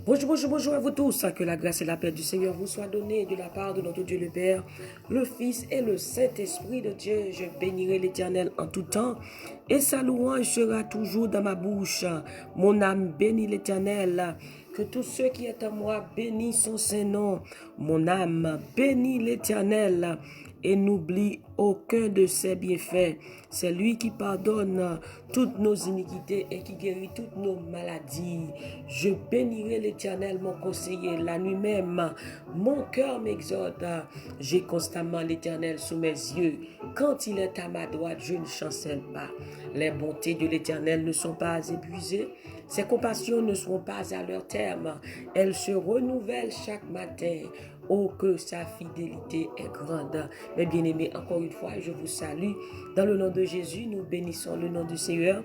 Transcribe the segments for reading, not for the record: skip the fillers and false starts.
Bonjour, bonjour, bonjour à vous tous. Que la grâce et la paix du Seigneur vous soient données de la part de notre Dieu le Père, le Fils et le Saint-Esprit de Dieu. Je bénirai l'Éternel en tout temps et sa louange sera toujours dans ma bouche. Mon âme bénit l'Éternel. Que tous ceux qui est en moi bénissent son Saint-Nom. Mon âme bénit l'Éternel et n'oublie aucun de ses bienfaits. C'est lui qui pardonne toutes nos iniquités et qui guérit toutes nos maladies. Je bénirai l'Éternel, mon conseiller, la nuit même. Mon cœur m'exhorte. J'ai constamment l'Éternel sous mes yeux. Quand il est à ma droite, je ne chancelle pas. Les bontés de l'Éternel ne sont pas épuisées. Ses compassions ne seront pas à leur terme. Elles se renouvellent chaque matin. Oh, que sa fidélité est grande. Mes bien-aimés, encore une fois, je vous salue. Dans le nom de Jésus, nous bénissons le nom du Seigneur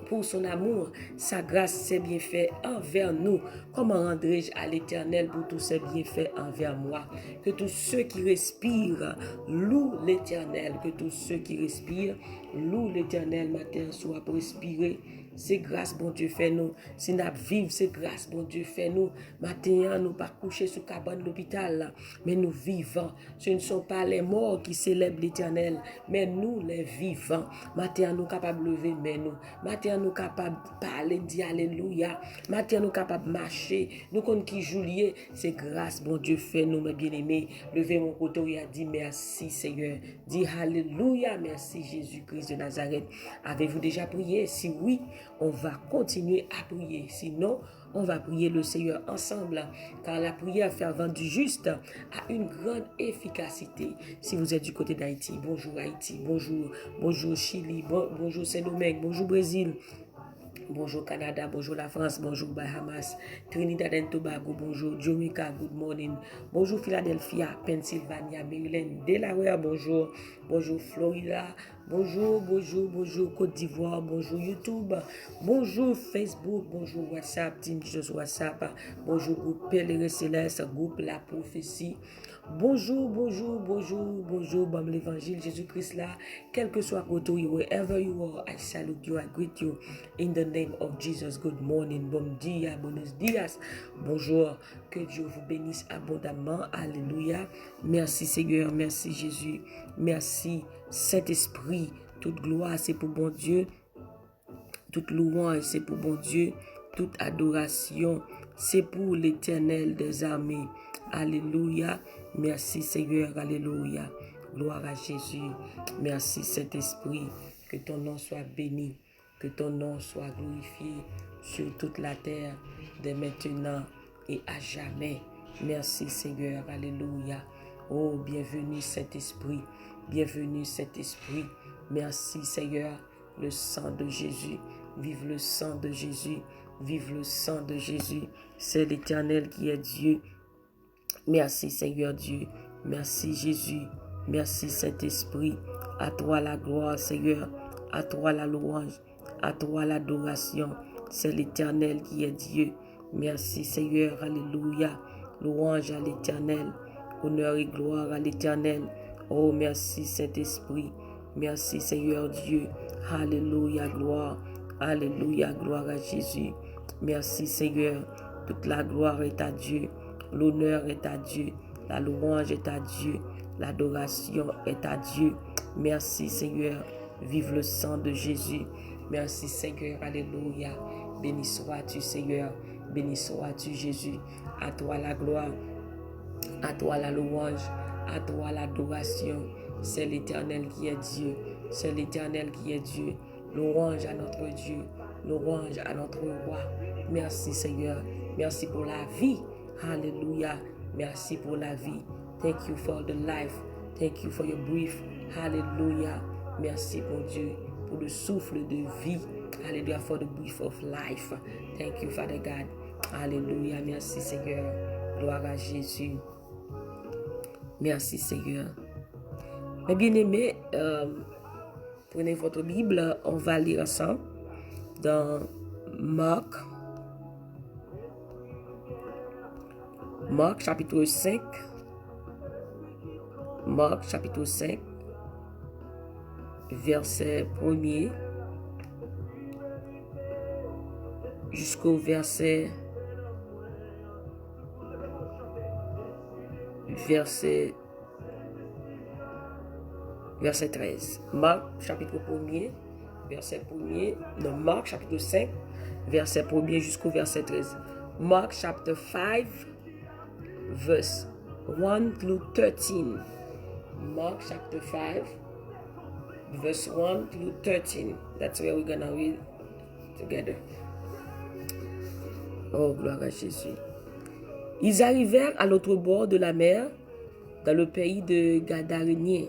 pour son amour, sa grâce, ses bienfaits envers nous. Comment rendrai-je à l'Éternel pour tous ses bienfaits envers moi? Que tous ceux qui respirent louent l'Éternel. Que tous ceux qui respirent louent l'Éternel. Matin, soit pour respirer. C'est grâce, bon Dieu, fait nous. Si nous vivons, c'est grâce, bon Dieu, fait nous. Matin, nous pas coucher sous cabane d'hôpital, mais nous vivons. Ce ne sont pas les morts qui célèbrent l'Éternel, mais nous, les vivants. Matin, nous capables de lever, mais nous. Matin, nous capables de parler, de dire Alléluia. Matin, nous capables de marcher. Nous, comme qui Juliet, c'est grâce, bon Dieu, fait nous, mes bien-aimés. Levez mon côté et dit merci, Seigneur. Dis Alléluia, merci, Jésus-Christ de Nazareth. Avez-vous déjà prié? Si oui, on va continuer à prier. Sinon, on va prier le Seigneur ensemble, car la prière fervente du juste a une grande efficacité. Si vous êtes du côté d'Haïti, bonjour Haïti, bonjour Chili, bonjour Saint-Domingue, bonjour Brésil, bonjour Canada, bonjour la France, bonjour Bahamas, Trinidad and Tobago, bonjour Jamaica, good morning, bonjour Philadelphia, Pennsylvania, Maryland, Delaware, bonjour Florida, bonjour Côte d'Ivoire, bonjour YouTube, bonjour Facebook, bonjour WhatsApp, Team Jesus WhatsApp, bonjour groupe Pèlerin Céleste, groupe La Prophétie. Bonjour, bon l'évangile Jésus-Christ là, quel que soit côté, wherever you are, I salute you, I greet you in the name of Jesus. Good morning, bon dia, buenos dias, bonjour, que Dieu vous bénisse abondamment, alléluia. Merci Seigneur, merci Jésus, merci Saint-Esprit, toute gloire c'est pour bon Dieu, toute louange c'est pour bon Dieu, toute adoration c'est pour l'Éternel des armées. Alléluia. Merci Seigneur. Alléluia. Gloire à Jésus. Merci Saint-Esprit. Que ton nom soit béni. Que ton nom soit glorifié sur toute la terre, dès maintenant et à jamais. Merci Seigneur. Alléluia. Oh, bienvenue Saint-Esprit. Bienvenue Saint-Esprit. Merci Seigneur. Le sang de Jésus. Vive le sang de Jésus. Vive le sang de Jésus. C'est l'Éternel qui est Dieu. Merci Seigneur Dieu. Merci Jésus. Merci Saint-Esprit. À toi la gloire Seigneur. À toi la louange. À toi l'adoration. C'est l'Éternel qui est Dieu. Merci Seigneur. Alléluia. Louange à l'Éternel. Honneur et gloire à l'Éternel. Oh merci Saint-Esprit. Merci Seigneur Dieu. Alléluia. Gloire. Alléluia. Gloire à Jésus. Merci Seigneur. Toute la gloire est à Dieu. L'honneur est à Dieu. La louange est à Dieu. L'adoration est à Dieu. Merci Seigneur. Vive le sang de Jésus. Merci Seigneur. Alléluia. Béni sois-tu Seigneur. Béni sois-tu Jésus. À toi la gloire. À toi la louange. À toi l'adoration. C'est l'Éternel qui est Dieu. C'est l'Éternel qui est Dieu. Louange à notre Dieu. Louange à notre roi. Merci Seigneur. Merci pour la vie. Hallelujah. Merci pour la vie. Thank you for the life. Thank you for your breath. Hallelujah. Merci bon Dieu pour le souffle de vie. Hallelujah for the breath of life. Thank you Father God. Hallelujah. Merci Seigneur. Gloire à Jésus. Merci Seigneur. Mes bien-aimés, prenez votre Bible. On va lire ensemble dans Marc chapitre 5. Marc chapitre 5, verset 1er jusqu'au verset verset 13. Marc, chapitre 1er, verset 1er. Non, Marc, chapitre 5, verset 1er jusqu'au verset 13. Mark chapter 5, verse 1 through 13. Mark chapter 5, verse 1 through 13. That's where we're gonna read together. Oh, gloire à Jésus. Ils arrivèrent à l'autre bord de la mer, dans le pays de Gadaréniens.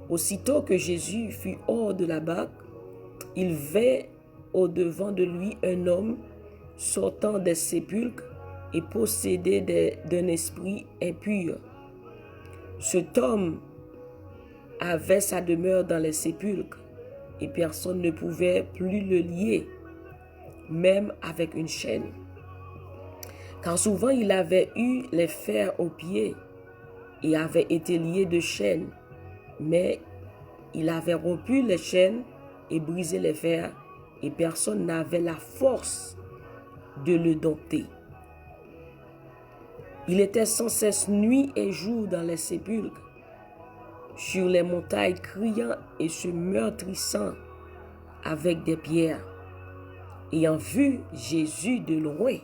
Aussitôt que Jésus fut hors de la barque, il vint au-devant de lui un homme sortant des sépulcres et possédé d'un esprit impur. Cet homme avait sa demeure dans les sépulcres et personne ne pouvait plus le lier, même avec une chaîne. Car souvent il avait eu les fers aux pieds et avait été lié de chaînes, mais il avait rompu les chaînes et brisé les fers et personne n'avait la force de le dompter. Il était sans cesse nuit et jour dans les sépulcres, sur les montagnes criant et se meurtrissant avec des pierres. Ayant vu Jésus de loin,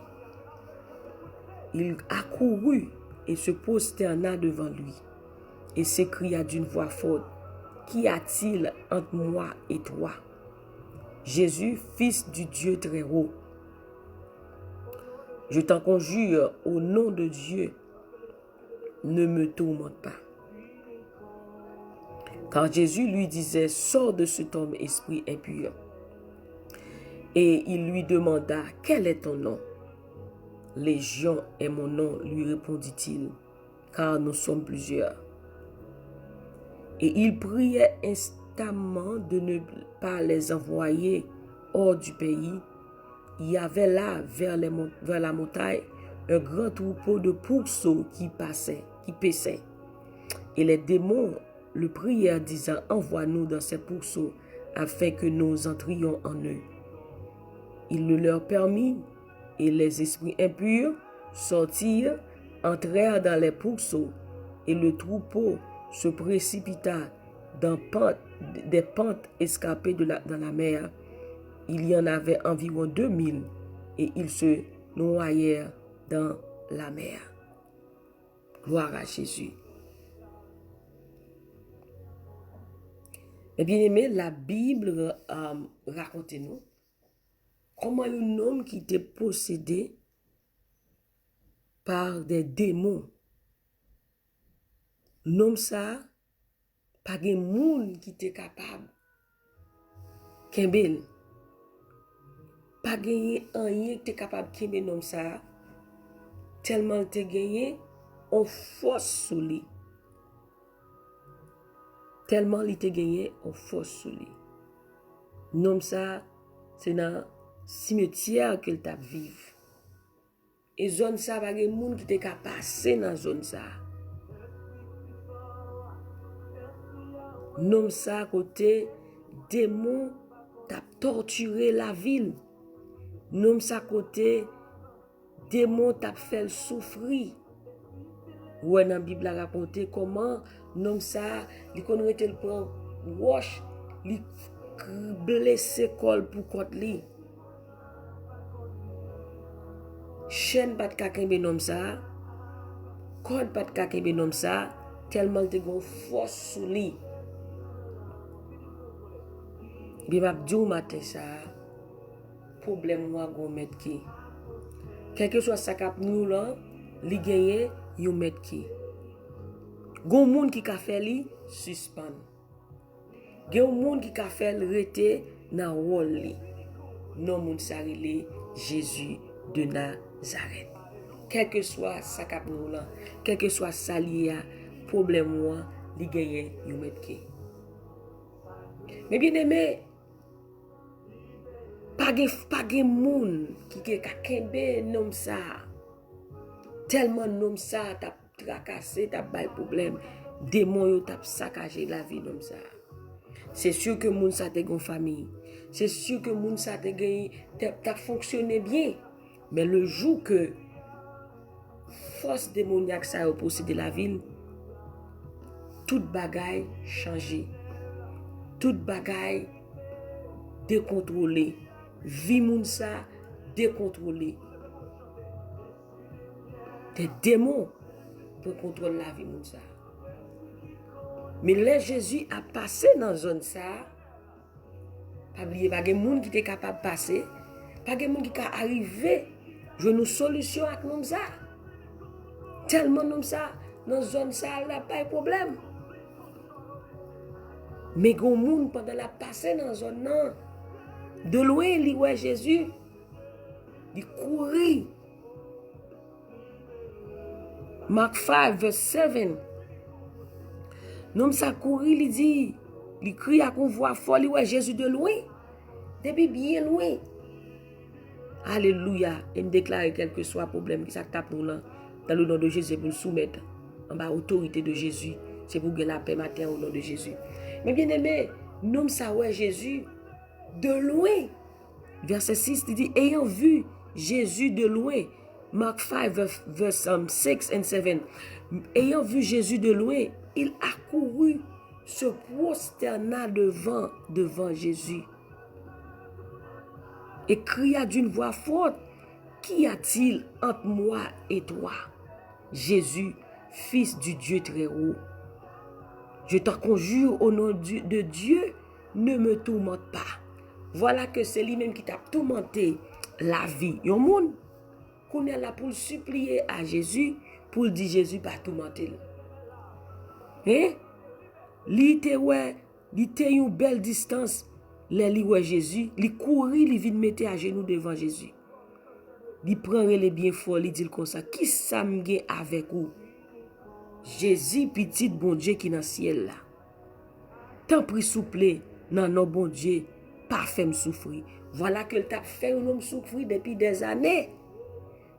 il accourut et se prosterna devant lui et s'écria d'une voix forte: Qu'y a-t-il entre moi et toi, Jésus, fils du Dieu très haut? Je t'en conjure au nom de Dieu, ne me tourmente pas. Car Jésus lui disait: Sors de cet homme, esprit impur. Et il lui demanda: Quel est ton nom? Légion est mon nom, lui répondit-il, car nous sommes plusieurs. Et il priait instamment de ne pas les envoyer hors du pays. Il y avait là, vers la montagne, un grand troupeau de pourceaux qui paissaient. Et les démons le prièrent, disant: Envoie-nous dans ces pourceaux, afin que nous entrions en eux. Il le leur permit, et les esprits impurs sortirent, entrèrent dans les pourceaux, et le troupeau se précipita dans des pentes escarpées dans la mer. Il y en avait environ 2000, et ils se noyèrent dans la mer. Gloire à Jésus. Mais bien aimé, la Bible raconte-nous comment un homme qui était possédé par des démons, l'homme ça, pas de monde qui était capable, Kembel, pas gagné rien qui était capable de Kembel l'homme ça, tellement il était gagné en force sous lui. Tellement il était gagné en force sous lui. L'homme ça, c'est dans cimetière qu'il t'a vivre. Et zone ça, pas de monde qui était capable de passer dans zone ça. Nom ça côté démon t'a torturé la ville. Nom ça côté démon t'a fait souffrir. Ouais, dans la Bible a raconté comment nom ça, il connaît le prend wash, il blessé col pour côté li. Chaîne pas de kakembe nom ça. Code pas de kakembe nom ça, tellement te gon force sous lui. Bi m'a dit matin ça, problème moi gon met ki. Quel que soit ça k'ap nou là, li gagné yon met ki. Gon moun ki ka fait li suspend. Gen moun ki ka fait rete nan rôle li. Non moun sa rele Jésus de Nazareth. Quel que soit ça k'ap nou là, quel que soit ça li a problème moi, li gagné yon met ki. Mais bien aimé, pas de moun qui ka kembe nom ça. Tellement nom ça t'a tracassé, t'a bay problème, démon yo t'a saccagé la vie nom ça. C'est sûr que moun ça te gon famille. C'est sûr que moun ça te gagné t'a fonctionné bien. Mais le jour que force démoniaque ça a possédé la ville, toute bagaille changé, toute bagaille décontrôlée, vie moun ça décontrôlée. Des démons pour contrôler la vie moun ça. Mais là Jésus a passé dans zone ça, pas oublier pas de monde qui était capable de passer, pas de monde qui est arrivé jouer une solution avec nous ça. Tellement nous ça dans zone ça là pas de problème. Mais gon monde pendant la passer dans zone nan, de loin il voit Jésus, il courir. Mark 5 verse 7. Nous ça courir, il dit, il crie à qu'on voit fort, il voit Jésus de loin, depuis bien loin. Alléluia. Et me déclare quel que soit le problème qui s'attaque nous là, dans le nom de Jésus, pour le soumettre en bas autorité de Jésus. C'est pour gagner la paix matin au nom de Jésus. Mais bien aimé, nous ça ouais Jésus de loin. Verset 6, il dit, ayant vu Jésus de loin. Mark 5, verse 6 and 7. Ayant vu Jésus de loin, il accourut, se prosterna devant Jésus et cria d'une voix forte, qu'y a-t-il entre moi et toi, Jésus, fils du Dieu très haut? Je t'en conjure au nom de Dieu, ne me tourmente pas. Voilà que c'est lui-même qui t'a tourmenté la vie. Yon moun, qu'on est là pour supplier à Jésus, pour dire Jésus pas tourmenter. Hein? Li te une belle distance, li ouais Jésus, li courir, li vient mettre à genoux devant Jésus. Li prend les bien fort, li dit comme ça, qui ça m'gè avec vous? Jésus, petit bon Dieu qui dans ciel là. Tant pris souple, nan non bon Dieu, pas fait souffrir. Voilà que t'a fait un homme souffrir depuis des années.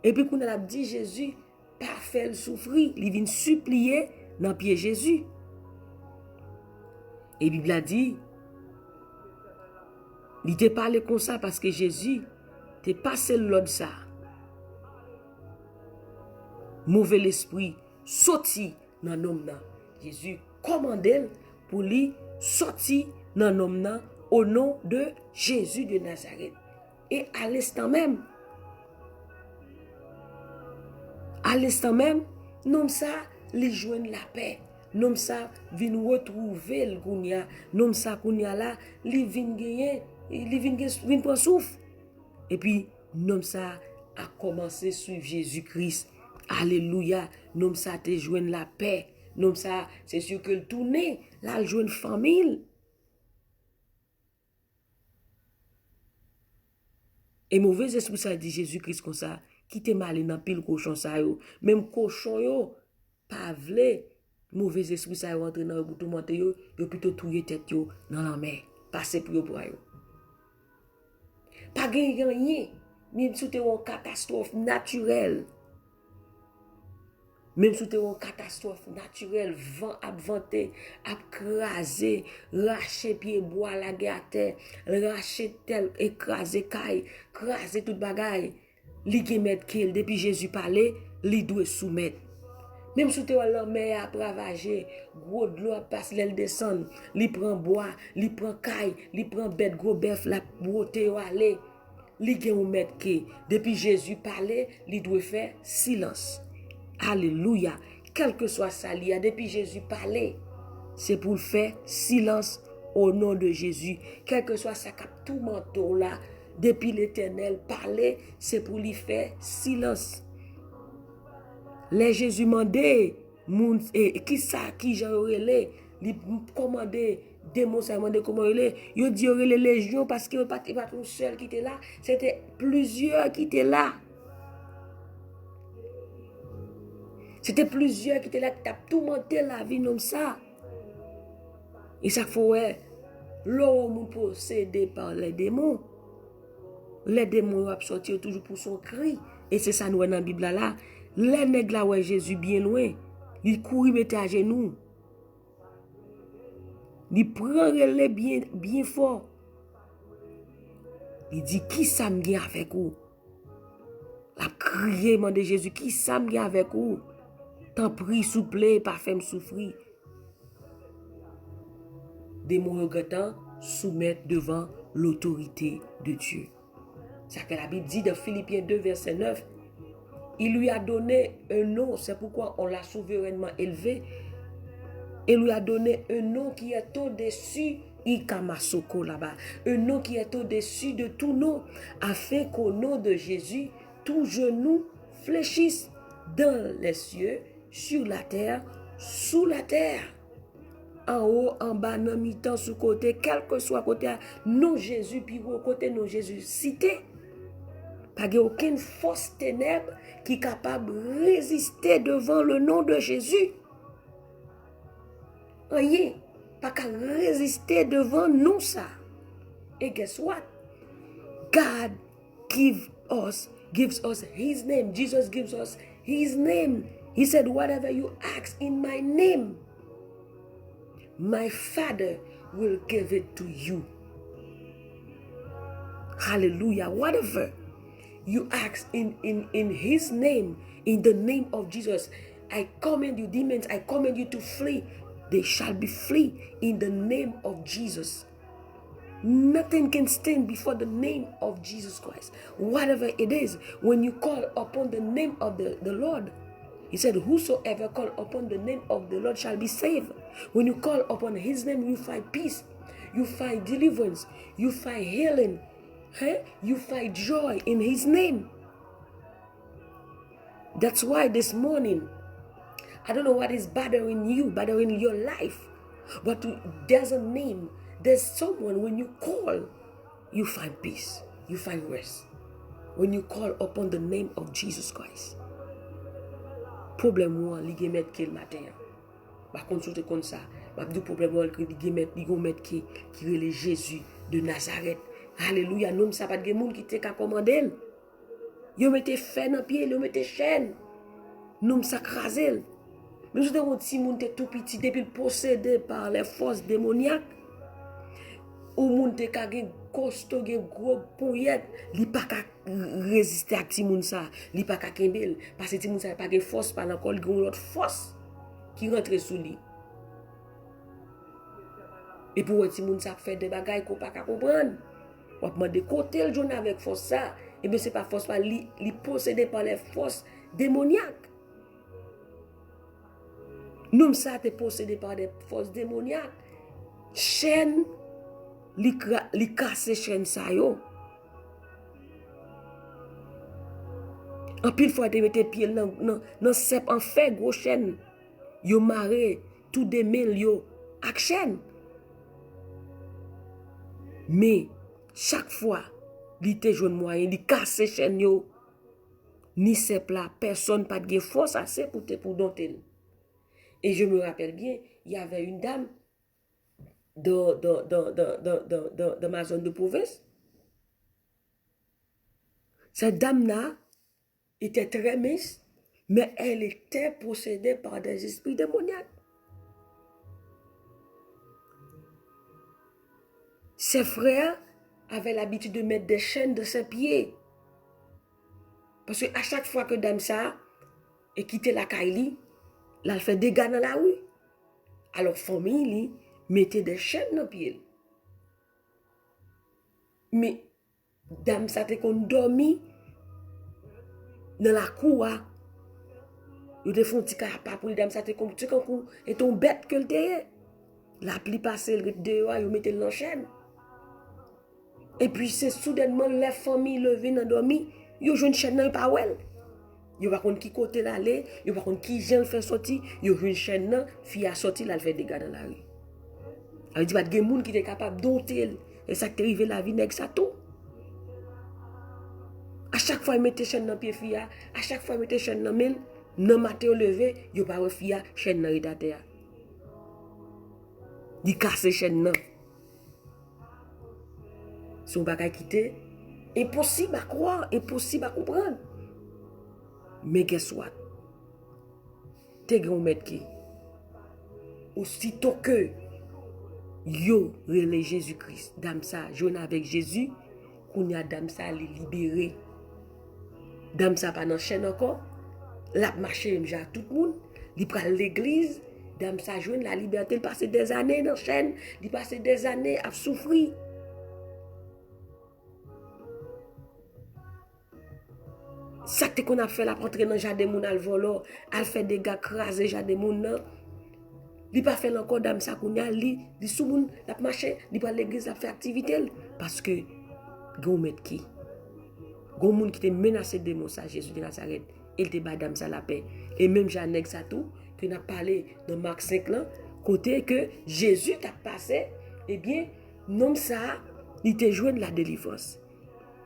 Et puis qu'on a dit Jésus, pas fait souffrir, il vient supplier dans pied Jésus. Et la Bible a dit, il te parlé comme ça parce que Jésus te passé l'autre ça. Mauvais l'esprit sorti dans l'homme là. Jésus commandait pour lui sortir dans l'homme là au nom de Jésus de Nazareth. Et à l'instant même, l'homme ça, lui joigne la paix. Nom ça vient retrouver le gounia, nom ça gounia là, li vient gagner, vient prendre souffle. Et puis nom ça a commencé à suivre Jésus-Christ. Alléluia, nom ça te joindre la paix. Nom ça c'est sûr que le tourner, là le joindre famille. Et mauvais esprit ça dit Jésus-Christ comme ça, qui te mal dans pile cochon ça yo, même cochon yo pas vle mauvais esprit ça rentre dans bouton monter yo plutôt touyer tête yo dans la mer passer pour yo pour yo pas gagner rien même si c'était une catastrophe naturelle vent a venté a crasé racher pied bois la à terre racher tel écraser caille craser toute bagaille li gen met kel depuis Jésus parler li doit soumettre. Même si tu es la mer à ravager, gros de l'eau passe, l'elle descend, li prend bois, li prend caille, li prend bête, gros bœuf, la beauté ou aller, li gen ou mettre que depuis Jésus parlait, li doit faire silence. Alléluia. Quel que soit ça, li a depuis Jésus parlait, c'est pour faire silence au nom de Jésus. Quel que soit ça cap tout manteau là, depuis l'Éternel parlait, c'est pour lui faire silence. Les Jésus mandé qui ça qui j'en relé li commandé démon ça mandé comment relé yo dit relé légion parce que pas tout seul qui était là, c'était plusieurs qui étaient là. C'était plusieurs qui étaient là qui t'a tout monté la vie comme ça. Et ça faut l'homme possédé par les démons. Les démons vont sortir toujours pour son cri et c'est ça nous dans la Bible là. Les nègres là ouais Jésus bien loin, il courir mettre à genoux. Il prend les bien fort. Il dit qui ça me gagne avec vous? La crié, de Jésus, qui s'aime avec vous? T'en prie, souple, pas fait me souffrir. Des mots regrettants, soumettre devant l'autorité de Dieu. C'est ce que la Bible dit dans Philippiens 2, verset 9. Il lui a donné un nom, c'est pourquoi on l'a souverainement élevé. Il lui a donné un nom qui est au-dessus, Ikamasoko là-bas, un nom qui est au-dessus de tout nom, afin qu'au nom de Jésus, tout genou fléchisse dans les cieux, sur la terre, sous la terre. En haut, en bas, dans mi-temps, sous côté, quel que soit côté, non Jésus, puis au côté non Jésus, cité. Pas aucune force ténèbre qui est capable de résister devant le nom de Jésus. Rien, pas qu'à résister devant nous ça. Et guess what? God gives us his name. Jesus gives us his name. He said, whatever you ask in my name, my Father will give it to you. Hallelujah. Whatever you ask in his name, in the name of Jesus, I command you, demons, I command you to flee. They shall be flee in the name of Jesus. Nothing can stand before the name of Jesus Christ. Whatever it is, when you call upon the name of the Lord, he said, whosoever call upon the name of the Lord shall be saved. When you call upon his name, you find peace, you find deliverance, you find healing, you find joy in his name. That's why this morning, I don't know what is bothering you, bothering your life, but there's a name. There's someone, when you call, you find peace, you find rest. When you call upon the name of Jesus Christ. Problème moi, li gen met ki le matin. Par contre, soute comme ça, m'a dit problème moi li gen met ki rele Jésus de Nazareth. Alléluia, nom ça pas de moun qui te ka commander. Yo mette fait dans pied, yo mette chaîne. Nom ça crasel. Mais je te dis si moun te tout petit depuis possédé par les forces démoniaques. Ou moun te ka gen costaud, gen gros pouillette, li pa ka résister à ti moun sa, li pa ka kembel, parce que ti moun sa pa gen force par encore li gen l'autre force qui rentre sous lui. Et pour ti moun sa fait des bagailles qu'on pa ka comprendre. Ou demander côté le journée avec force ça, et bien c'est pas force pas li possédé par les forces démoniaques. Nous ça te possédé par des forces démoniaques. Chaîne li casse chaîne sa yo. En pile fois te mette pied dans sep en fait gros chaîne. Yo maré tout des mille yo ak chaîne. Mais chaque fois li te joine moyen li casse chaîne yo. Ni sep là personne pas de force assez pour dompter. Et je me rappelle bien, il y avait une dame dans ma zone de province. Cette dame-là était très mince, mais elle était possédée par des esprits démoniaques. Ses frères avaient l'habitude de mettre des chaînes de ses pieds. Parce qu'à chaque fois que dame ça et quittait la Kaili, là, elle fait des dégâts dans la rue. Alors, famille, mettait des chaînes dans les pieds. Mais, dame, ça te qu'on dormi dans la cour. Ils te font un petit pas pour les dames, ça te qu'on et ton bête que le terre. La pli passe le dehors, ils mettent dans la chaîne. Et puis, c'est soudainement les familles levées dans dormi, ils ont une chaîne dans le pawel. Yo pa konn qui côté l'aller, yo pa konn qui gens fait sortir, yo une chaîne nan, fille a sorti là, elle fait des dégâts dans la rue. Elle dit pas de moun qui est capable dompter et ça qui arrivé la vie nèg ça tout. À chaque fois il mettait chaîne dans pied fille, à chaque fois il mettait chaîne dans main, nan matin levé, yo pa re fille chaîne dans état terre. Di casser chaîne nan. Son bagay quitter, impossible à croire, impossible à comprendre. Mais guess what? T'es grand mettre qui? Aussitôt que yo relè Jésus-Christ, dame ça, journée avec Jésus, qu'on y a dame ça les libérer. Dame ça pas dans chaîne encore. La marché à tout le monde. Il prend l'église. Dame ça joue la liberté. Il passe des années dans chaîne. Il passe des années à souffrir. Ça qu'on a fait la rentrer dans le jardin moun al volo, al fait des gars craser jardin moun nan. Li pas fait encore dame ça qu'on a li sous moun la marché, li pas l'église a fait activité parce que gon met qui gon moun qui te menacé de mon ça Jésus de Nazareth, il te ba dame ça la paix et même Jeannette ça tout que n'a parlé dans Marc 5 là côté que Jésus t'a passé eh bien nom ça il te joint de la délivrance.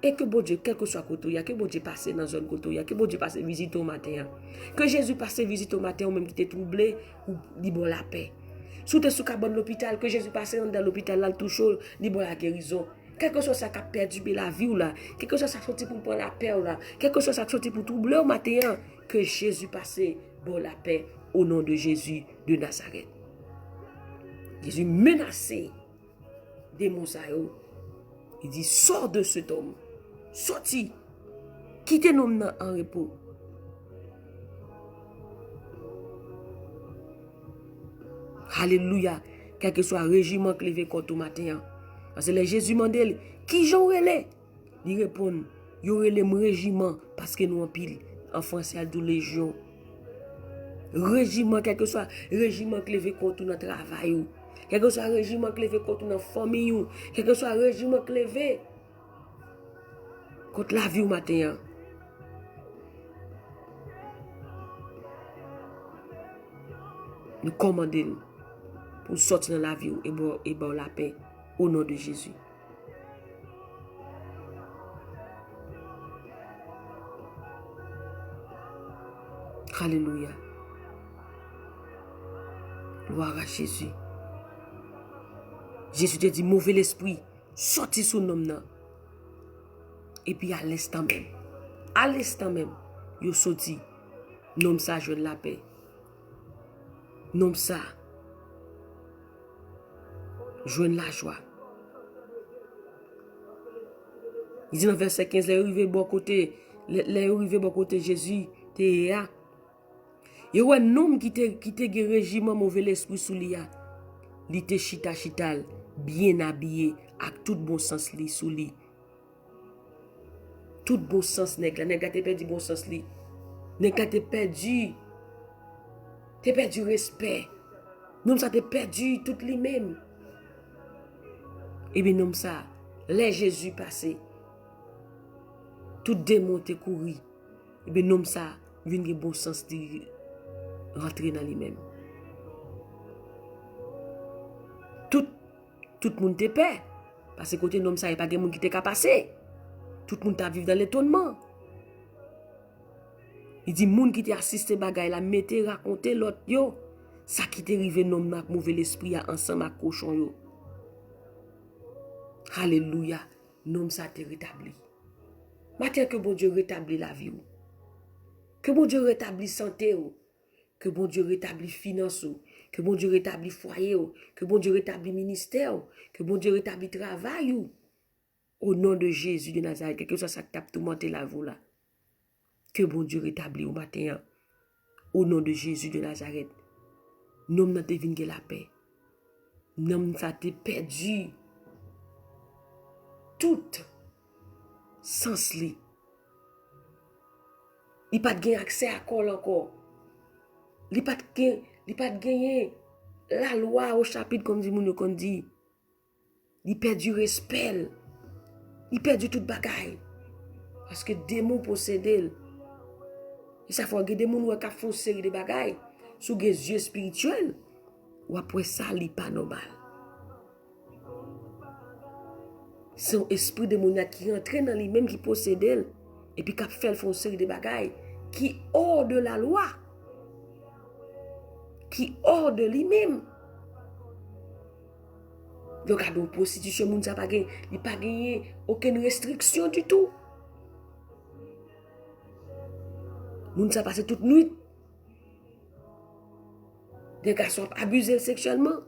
Et que bon Dieu, quel que soit côté, il y a que bon Dieu passe dans zone côté, il y a que bon Dieu passe visite au matin. Que Jésus passe visite au matin ou même qui t'est troublé ou libre la paix. Sous te sous cabane l'hôpital, que Jésus passe dans l'hôpital là tout chaud, libre la guérison. Quel que soit ça qui a perdu la vie ou là, quel que soit ça sorti pour prendre la paix ou là, quel que soit ça sorti pour troubler au matin, que Jésus passe bon la paix au nom de Jésus de Nazareth. Jésus menacé des mosaïos. Il dit sors de cet homme. Sorti, quittez nos mains en repos. Alléluia. Quel que soit le régiment qui levé contre au matin. Parce que les Jésus mandel, qui j'en relais? Il répond, il y aurait les régiments parce que nous en pile. En français, il y a 12 légions. Régiment, quel que soit le régiment qui levé contre notre travail. Quel que soit le régiment qui levé contre notre famille. Quel que soit le régiment qui levé contre la vie au matin. Nous commandons pour sortir dans la vie et bon la paix au nom de Jésus. Alléluia. Gloire à Jésus. Jésus te dit mauvais l'esprit, sorti sous nom nan. Et puis à l'instant même, yo sorti, nom ça je la paix. Nom ça, je la joie. Il dit dans verset 15, les arrivés bon côté, Jésus, t'es là. Et ouais, nom qui te régiment mauvais l'esprit sous l'ia, li te chital, bien habillé, avec tout bon sens li sous li. Tout bon sens nèg la te perdu bon sens li. Nèg te perdu respect. Nom ça te perdu tout li même. Et bien nom ça, les Jésus passé. Tout démon te couru. Et bien nom ça, vinn bon sens de rentrer dans lui même. Tout monde te paix parce que côté nom ça y a pas de monde qui te ka passer. Tout le monde t'a vivre dans l'étonnement. Il dit, moun qui t'a assisté bagay la, mette raconter l'autre yo. Ça qui t'est arrivé nom mak mauvais l'esprit ensemble avec cochon yo. Alléluia. Nom ça te rétabli. Matin que bon Dieu rétablit la vie ou. Que bon Dieu rétablit santé ou. Que bon Dieu rétablit finance ou. Que bon Dieu rétablit foyer ou. Que bon Dieu rétablit ministère ou. Que bon Dieu rétablit travail ou. Au nom de Jésus de Nazareth, quelque chose ça tape tout monter la vous là. Que bon Dieu rétablit au matin. Au nom de Jésus de Nazareth. Nom n'a te vingé la paix. Nom ça te perdu. Tout sens li. Il pas de accès à col encore. Il pas de gagner la loi au chapitre comme dit moun kon dit. Il perdu respect. Il perdu toute bagaille. Parce que démon possède. Et ça faut que des gens qui font une série de bagailles sous les yeux spirituels. Ou après ça, il n'est pas normal. C'est un esprit démoniaque qui rentre dans lui-même, qui possède. Et puis qui fait une série de bagailles qui hors de la loi. Qui hors de lui-même. Donc, à la prostitution, il n'y a pas aucune restriction du tout. Moun sa passe toute nuit. Des garçons abusés sexuellement.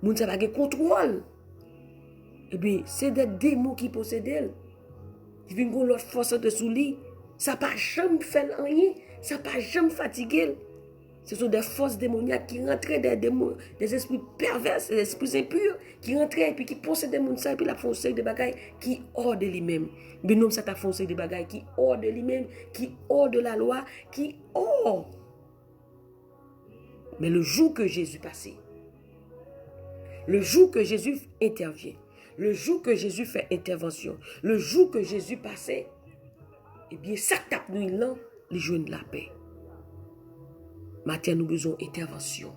Moun sa pas de contrôle. Et bien, c'est des démons qui possèdent elle. Qui viennent l'autre force de sous lui. Ça n'a pas jamais fait rien. Ça n'a pas jamais fatigué. Ce sont des forces démoniaques qui rentraient des esprits pervers, des esprits impurs, qui rentraient et puis qui possèdent des gens, et puis la font des bagailles qui hors de lui-même. Mais non, ça t'a foncé des bagailles qui hors de lui-même, qui hors de la loi, qui hors. Mais le jour que Jésus passait, le jour que Jésus intervient, le jour que Jésus fait intervention, le jour que Jésus passait, eh bien, ça tape nous là, les jours de la paix. Maintenant, nous avons besoin d'intervention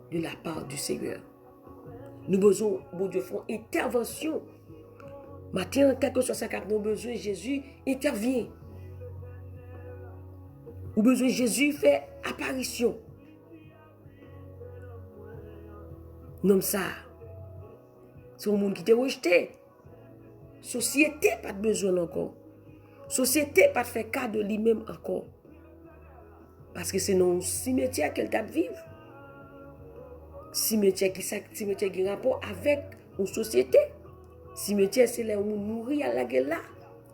de la part du Seigneur. Nous avons besoin, bon Dieu, faire intervention. Maintenant, quel que soit ce que nous avons besoin, Jésus intervient. Nous avons besoin, Jésus fait apparition. Non, ça, c'est un monde qui t'a rejeté. Société pas de besoin encore. Société pas de faire cas de lui-même encore. Parce que c'est dans un cimetière qu'elle t'a vivre. Cimetière qui a rapport avec une société. Cimetière, c'est là où on mourit à la guerre là.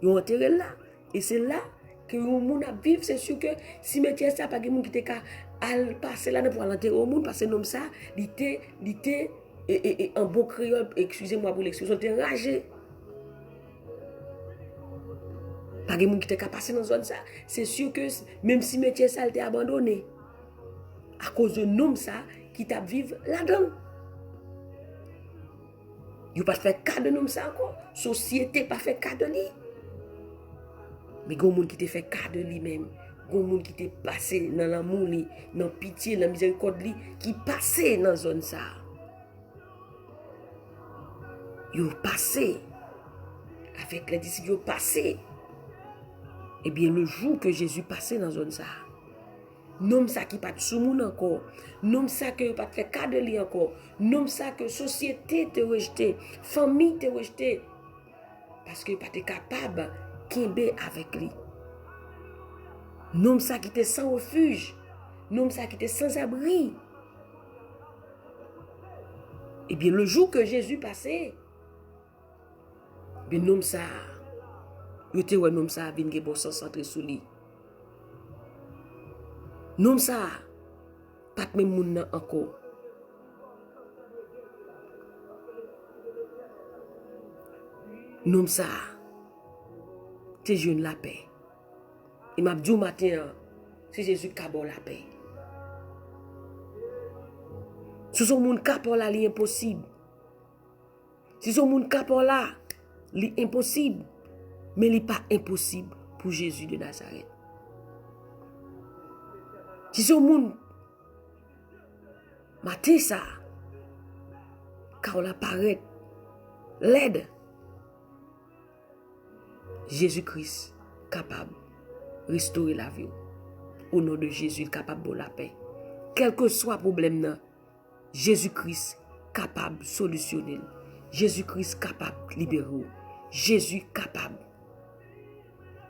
Ils ont enterré là. Et c'est là que le monde a vivre. C'est sûr que cimetière, ça pas de monde qui était passer là pour enterrer au monde. Parce que l'homme ça, il était en bon créole, excusez-moi pour l'expression, il était enragé. Pas de monde qui était passer dans zone ça. C'est sûr que même cimetière, ça a été abandonné. À cause de l'homme ça, qui t'a vivre là-dedans. Il pas fait cas de nous ça encore. Société pas fait cas de lui. Mais il y a des gens qui te fait cas de lui-même. Il y a des gens qui te passé dans l'amour, dans la pitié, dans la miséricorde, qui passé dans la zone ça. Ils ont passé. Avec les disciples, ils ont passé. Eh bien, le jour que Jésus passait dans la zone ça, nom ça qui pas de sous encore, nom ça que pas fait cas de lui encore, nom ça que société te rejeté, famille te rejeté parce que pas t'es capable kimber avec lui. Nom ça qui était sans refuge, nom ça qui était sans abri. Eh bien le jour que Jésus passait, bien nom ça, yo te ouais nom ça vinn gen bon sens centré sous lui. Nom ça pas de même moun nan encore. Nom ça te jeune la paix. Il m'a dit au matin, c'est Jésus qui a bon la paix. Si son moun qui a là, c'est impossible. Si son moun qui a là, c'est impossible. Mais il n'est pas impossible pour Jésus de Nazareth. Si son moun matin ça, quand on apparaît l'aide, Jésus-Christ capable de restaurer la vie. Au nom de Jésus, capable de la paix. Quel que soit le problème, Jésus-Christ capable de solutionner. Jésus-Christ capable de libérer. Jésus capable.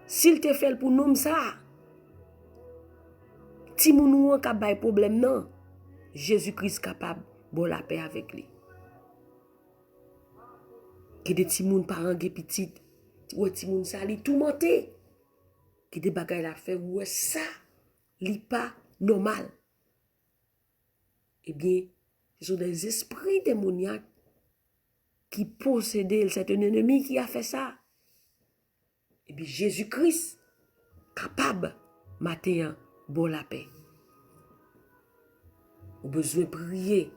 S'il te fait pour nous ça, si nous avons un problème, Jésus-Christ capable de la paix avec lui. Que des petits moun parents petites, ou ti moun sa li tout monté. Qui des bagages la fait ou ça li pas normal. Eh bien, ce sont des esprits démoniaques qui possédaient cet ennemi qui a fait ça. Eh bien, Jésus-Christ capable matin bon la paix. Ou besoin de prier.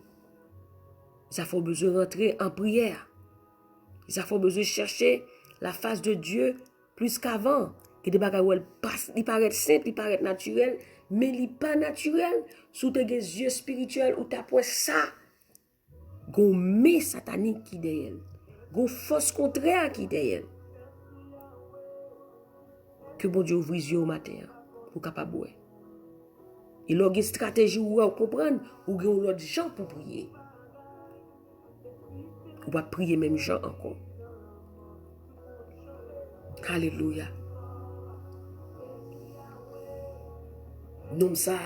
Ça faut besoin de rentrer en prière. Ça faut besoin de chercher la face de Dieu plus qu'avant. Que des bagages où elle passe, il paraît simple, il paraît naturel, mais il n'est pas naturel. Sous tes yeux spirituels ou t'as point ça. Gon mé satanique qui derrière. Gon force contraire qui derrière. Que bon Dieu ouvre les yeux au matin pour capable voir. Il a une stratégie où vous comprendre ou gen l'autre gens pour prier. Ou pas prier même gens encore. Alléluia. Non ça.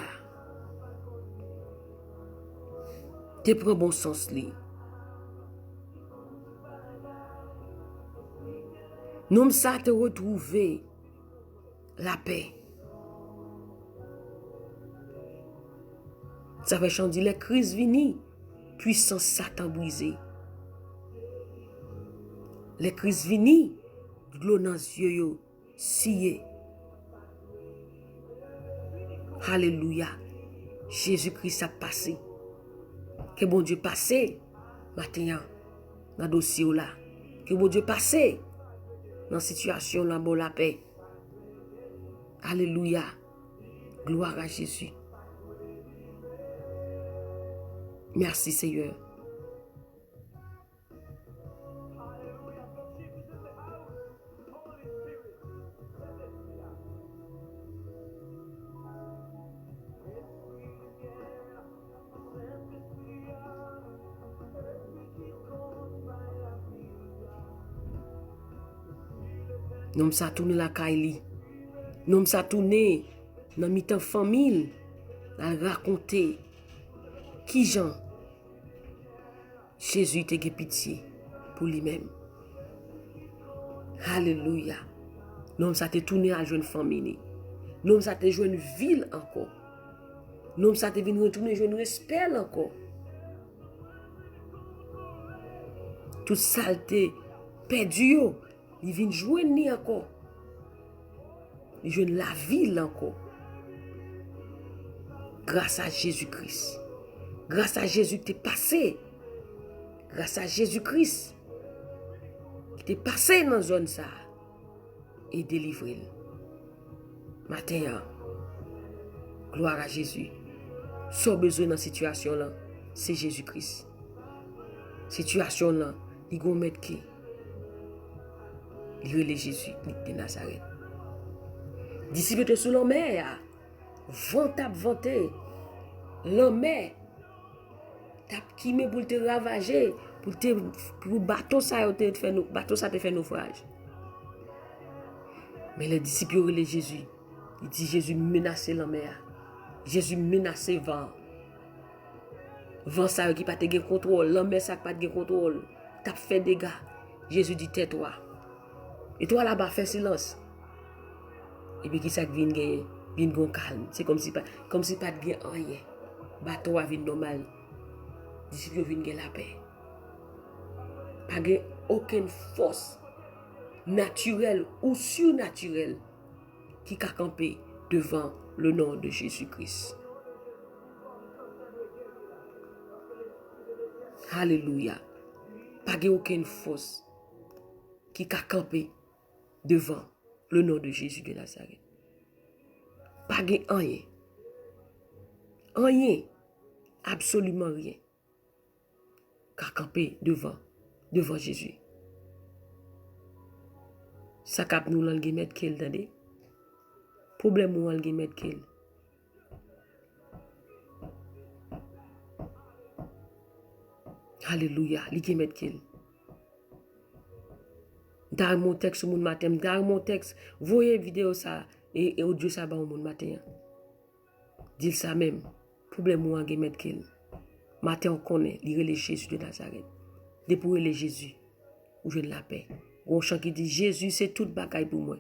Te prend bon sens li. Non ça te retrouver la paix. Ça fait chanter les crises vini, puissance Satan brisée. Les crises vini, l'eau dans les yeux yo, scié. Alléluia. Jésus-Christ a passé. Que bon Dieu passe, matin, dans le dossier là. Que bon Dieu passe, dans la situation là, bon la paix. Alléluia. Gloire à Jésus. Merci Seigneur. Nous sommes tourné la Kaili. Nous sommes tourné dans mi-temps famille. À raconter qui Jean Jésus te pitié pour lui-même. Alléluia. Nous sommes tourné à jeune famille. Nous sommes joué une ville encore. Nous sommes venus retourner jouer un respect encore. Tout saleté perdu. Il vient jouer ni encore. Il joue la ville encore. Grâce à Jésus-Christ. Grâce à Jésus qui t'est passé. Grâce à Jésus-Christ qui t'est passé dans la zone ça. Et délivré. Matin, gloire à Jésus. Sans besoin dans la situation là, c'est Jésus-Christ. Situation là, il va mettre qui? Il est Jésus de Nazareth. Disciples de sous la mer, vent tap vanté, la mer tap qui met pour te ravager, pour bateau ça te fait naufrage. Mais les disciples relèvent Jésus. Il dit Jésus menace la mer. Jésus menace vent. Vent ça qui pas te contrôle, la mer ça pas de contrôle. Tap fait dégâts. Jésus dit tais-toi. Et toi là-bas fais silence. Et puis qui ça vient vient calme. C'est comme si pas de bien rien. Bateau vient normal. Disciples viennent la paix. Pas aucune force naturelle ou surnaturelle qui a campé devant le nom de Jésus-Christ. Alléluia. Pas aucune force qui a campé devant le nom de Jésus de Nazareth. Pas rien. Rien. Absolument rien. Qui a campé devant Jésus. Ça cap nous l'en mettre qu'il tande. Problème ou l'en mettre qu'il. Alléluia, li mettre qu'il. Dans mon texte mon matin, dans mon texte, voyez vidéo ça et audio ça ba mon matin. Dis ça même. Problème ou l'en mettre qu'il. Matin on connaît, li relè Jésus de Nazareth. Depuis le Jésus, où je la paix. On chant qui dit Jésus c'est toute bagaille pour moi.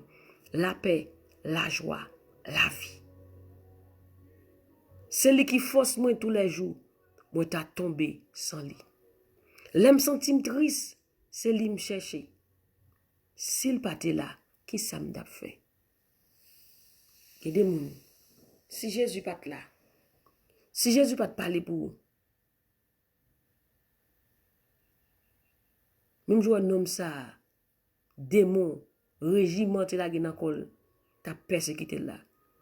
La paix, la joie, la vie. C'est lui qui force moi tous les jours. Moi t'as tombé sans lui. L'aime sentim triste, c'est lui me chercher. S'il pas là, qui ça m'a fait? Il y a des gens, si Jésus pas là, si Jésus pas parler pour vous, même si un homme ça, démon, régiment, tu l'as dans col, t'as persécuté là.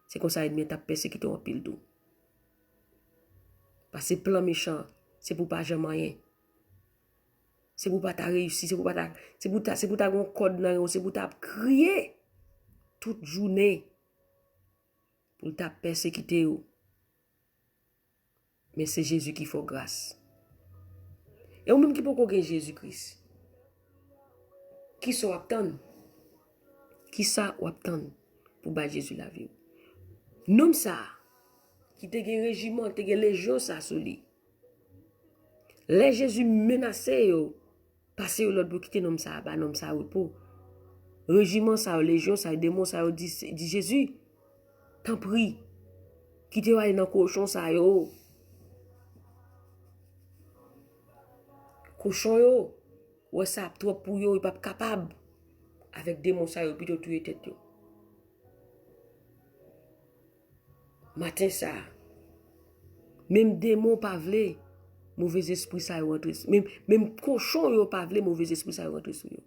C'est comme ça, il t'a persécuté en pile tout. Parce que plan méchant, c'est pour pas jamais rien. C'est pour pas ta réussir, c'est pour ta code nan, c'est pour ta crier toute journée pour ta persécuter. Mais c'est Jésus qui fait grâce. Et ou même qui peut connaître Jésus-Christ. Qui sont attendre? Qui ça ou attendre pour ba Jésus la vie? Nom ça qui te gen régiment, te gen légion ça sous lui. Les Jésus menacé yo, passer l'autre pour quitter nom ça, ba nom ça repos. régiment ça, légion ça, démon ça, dit Jésus, t'en prie, quitte aller dans cochon ça yo. Cochon yo, ouais ça trop pour yo, il pas capable avec démon ça yo plutôt tuer tête yo. Matin ça, même démon pas vle, mauvais esprit ça yo rentre, même cochon yo pas vle, mauvais esprit ça yo rentre sur yo.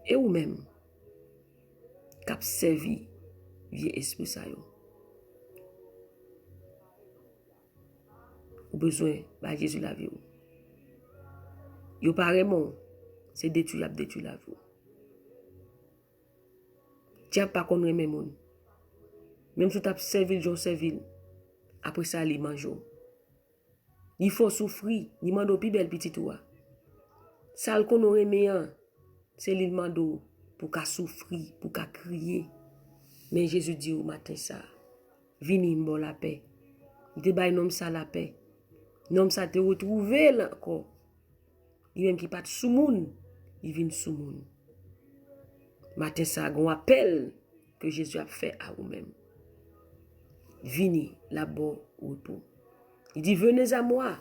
Et ou même cap servi vieux esprit ça yo. Ou besoin ba Jésus la vie ou. Yo pas vraiment, c'est détruire la vie. Diable pas connaît même monde. Même si tu as servi John servil, après ça il mange. Il faut souffrir, il mande plus belle petite toi. Ça qu'on aurait meilleur, c'est il mande pour qu'à souffrir, pour qu'à crier. Mais Jésus dit au matin ça, vini m'bo la paix. Il te bail nom ça la paix. Nom ça te retrouver là encore. Il même qui pas sous moun, il vient sous moun. Matin ça un appel que Jésus a fait à vous-même. Vini là-bas repos. Il dit venez à moi,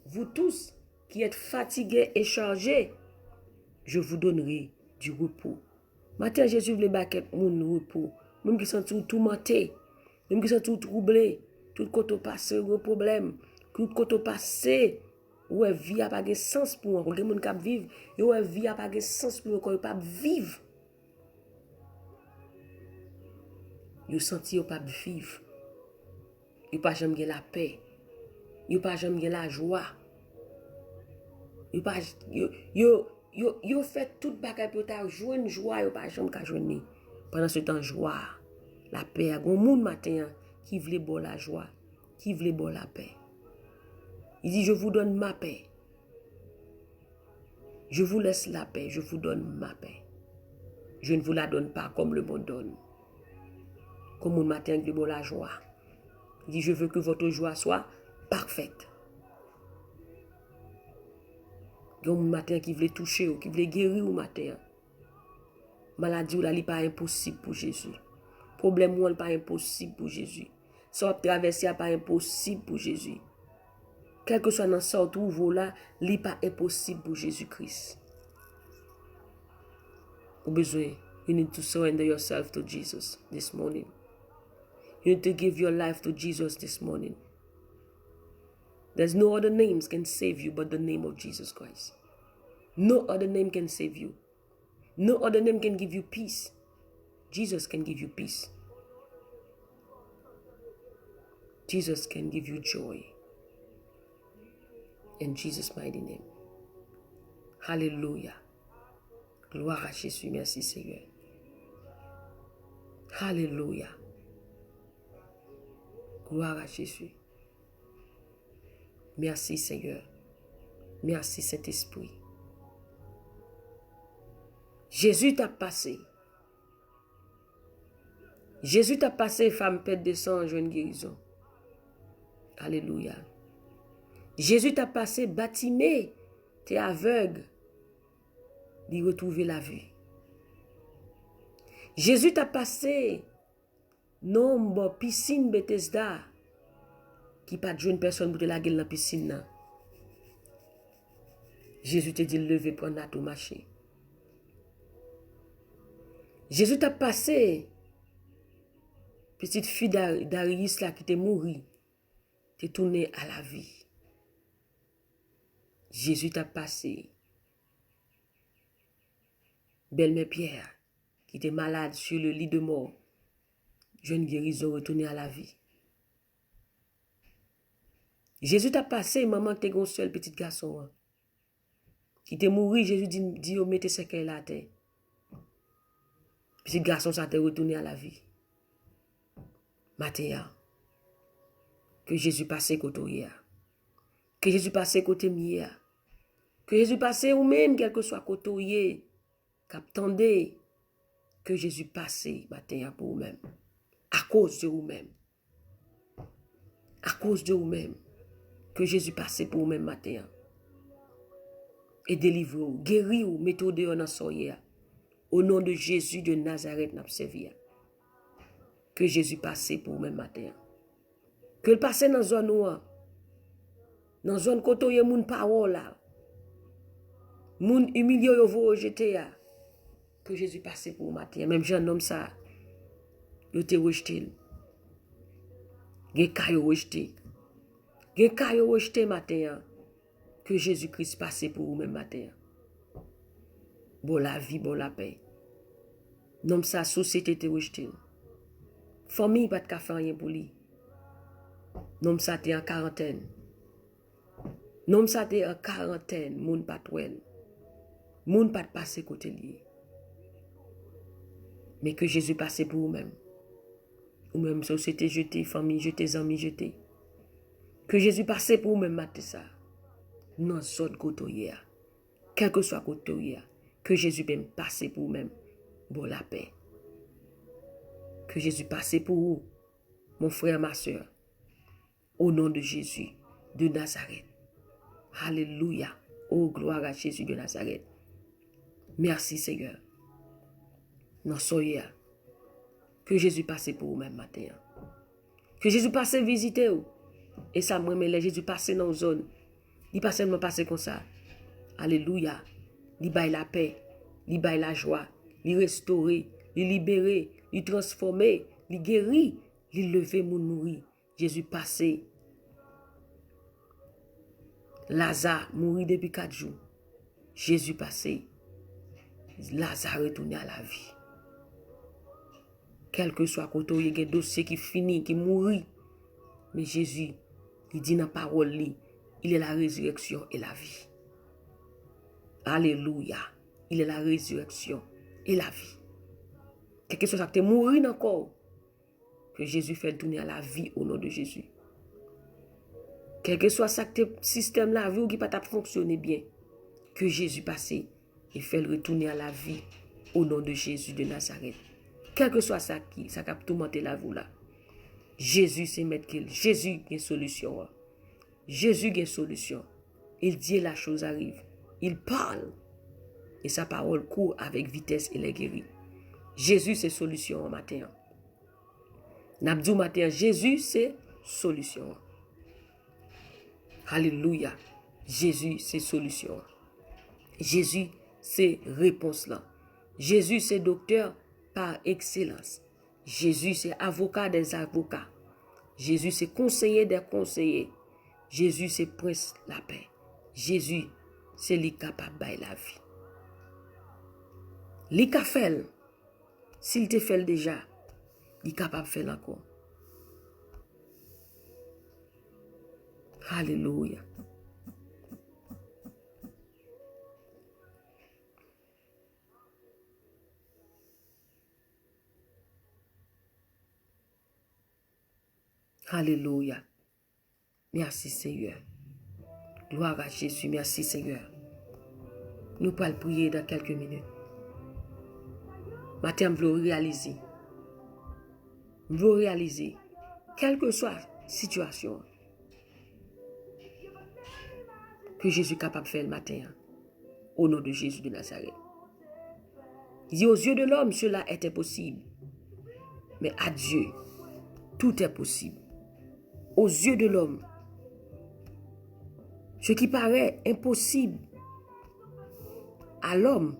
vous tous qui êtes fatigués et chargés, je vous donnerai du repos. Matin Jésus voulait baquer mon repos, même qui sont tout tourmentés, même qui sont tout troublés, tout côté passé le problème, tout côté passé ouais vie a pas de sens pour encore les gens qui vivent, ouais vie a pas de sens pour encore pas vivre. Yo senti yo pas vivre. Yo pas jamais la paix. Yo pas jamais la joie. Yo pas yo fait toute bagaille pour ta joindre joie, yo pas jamais ka joindre. Pendant ce temps joie, la paix, a gon monde matin qui veut bon la joie, qui veut bon la paix. Il dit je vous donne ma paix. Je vous laisse la paix, je vous donne ma paix. Je ne vous la donne pas comme le monde donne. Comme mon matin qui veut bon la joie. Il dit je veux que votre joie soit parfaite. Il y a un matin qui veut toucher ou qui veut guérir au matin. Maladie ou la li pas impossible pour Jésus. Problème ou pas impossible pour Jésus. Ça va traverser pas impossible pour Jésus. Quel que soit dans ça où là, li pas impossible pour Jésus-Christ. Au besoin, you need to surrender yourself to Jesus this morning. You need to give your life to Jesus this morning. There's no other names can save you but the name of Jesus Christ. No other name can save you. No other name can give you peace. Jesus can give you peace. Jesus can give you joy. In Jesus' mighty name. Hallelujah. Gloire à Jésus. Merci Seigneur. Hallelujah. Gloire à Jésus. Merci Seigneur. Merci Saint-Esprit. Jésus t'a passé. Jésus t'a passé, femme pète de sang, jeune guérison. Alléluia. Jésus t'a passé, bâtimé, t'es aveugle, d'y retrouver la vue. Jésus t'a passé, nombre piscine Bethesda, qui pas de jeune personne pour te la gueule dans la piscine. Jésus te dit lever, prendre la tout marcher. Jésus t'a passé, petite fille d'Arius là qui t'est mouru, t'es tourné à la vie. Jésus t'a passé, belle-mère Pierre, qui était malade sur le lit de mort, jeune guérison retourné à la vie. Jésus t'a passé, maman, t'es un seul petit garçon, qui t'est mouru, Jésus dit, mettez ce qu'elle a à terre. Petit garçon, ça t'est retourné à la vie. Matin, que Jésus passe côté que Jésus passe côté mia, que Jésus passe ou même quel que soit côté qu'attendez que Jésus passe matin pour vous-même, à cause de vous-même, à cause de vous-même, que Jésus passe pour vous-même matin et délivre, guérir ou mettez dehors dans soyez Au nom de Jésus de Nazareth, n'a servi. Que Jésus passe pour même matin. Que le passe dans la zone noire. Dans la zone côté où il y a mon parole là. Moun humilié yo vo rejeter. Que Jésus passe pour matin. Même jeune homme ça. Yo te rejeté. Gen ka yo rejeté. Gen ka yo rejeté matin. Que Jésus-Christ passe pour vous même matin. Bon la vie, bon la paix. Non sa société te rejeté. Famille pas de ka faire rien pour lui. Non sa te en quarantaine. Non sa te en quarantaine, moun pas touel. Moun pas passer côté lié. Mais que Jésus passe pour vous-même. Ou même société jeté, famille jeté, amis jeté. Que Jésus passe pour vous-même matin ça. Non zone côté quel que soit côté que Jésus peut passer pour vous-même. Bon la paix. Que Jésus passe pour vous, mon frère, ma soeur. Au nom de Jésus de Nazareth. Alléluia. Oh, gloire à Jésus de Nazareth. Merci Seigneur. Non, soyez. Que Jésus passe pour vous même matin. Que Jésus passe visiter vous. Et ça me remet Jésus passe dans une zone. Il passe seulement passer comme ça. Alléluia. Il baille la paix. Il baille la joie. Il restaurer. Il libérer. Il transformer. Il guérir. Il lever mon nourrir. Jésus passe. Lazare mourit depuis 4 jours. Jésus passé. Lazare retourné à la vie. Quel que soit côté, il y a un dossier qui finit, qui mourit. Mais Jésus, il dit dans la parole, il est la résurrection et la vie. Alléluia. Il est la résurrection et la vie. Quel que soit ça que tu es mourir encore, que Jésus fait tourner à la vie au nom de Jésus. Quel que soit ça que le système la vie ou qui pas fonctionner bien, que Jésus passe et fait le retourner à la vie au nom de Jésus de Nazareth. Quel que soit ça qui a tourmenté la vie là. Jésus c'est mettre qu'il. Jésus a une solution. Jésus a une solution. Il dit la chose arrive. Il parle. Et sa parole court avec vitesse et les guérit. Jésus c'est solution au matin. N'abdou matin, Jésus c'est solution. Alléluia. Jésus, c'est solution. Jésus, c'est réponse là. Jésus, c'est docteur par excellence. Jésus, c'est avocat des avocats. Jésus, c'est conseiller des conseillers. Jésus, c'est prince la paix. Jésus, c'est lui capable de la vie. Lui qui fait, s'il te fait déjà, il est capable de faire encore. Alléluia. Alléluia. Merci Seigneur. Gloire à Jésus. Merci Seigneur. Nous allons prier dans quelques minutes. Maintenant, je veux réaliser. Je veux réaliser. Quelle que soit la situation. Que Jésus est capable de faire le matin. Au nom de Jésus de Nazareth. Il dit aux yeux de l'homme, cela est impossible. Mais à Dieu, tout est possible. Aux yeux de l'homme, ce qui paraît impossible à l'homme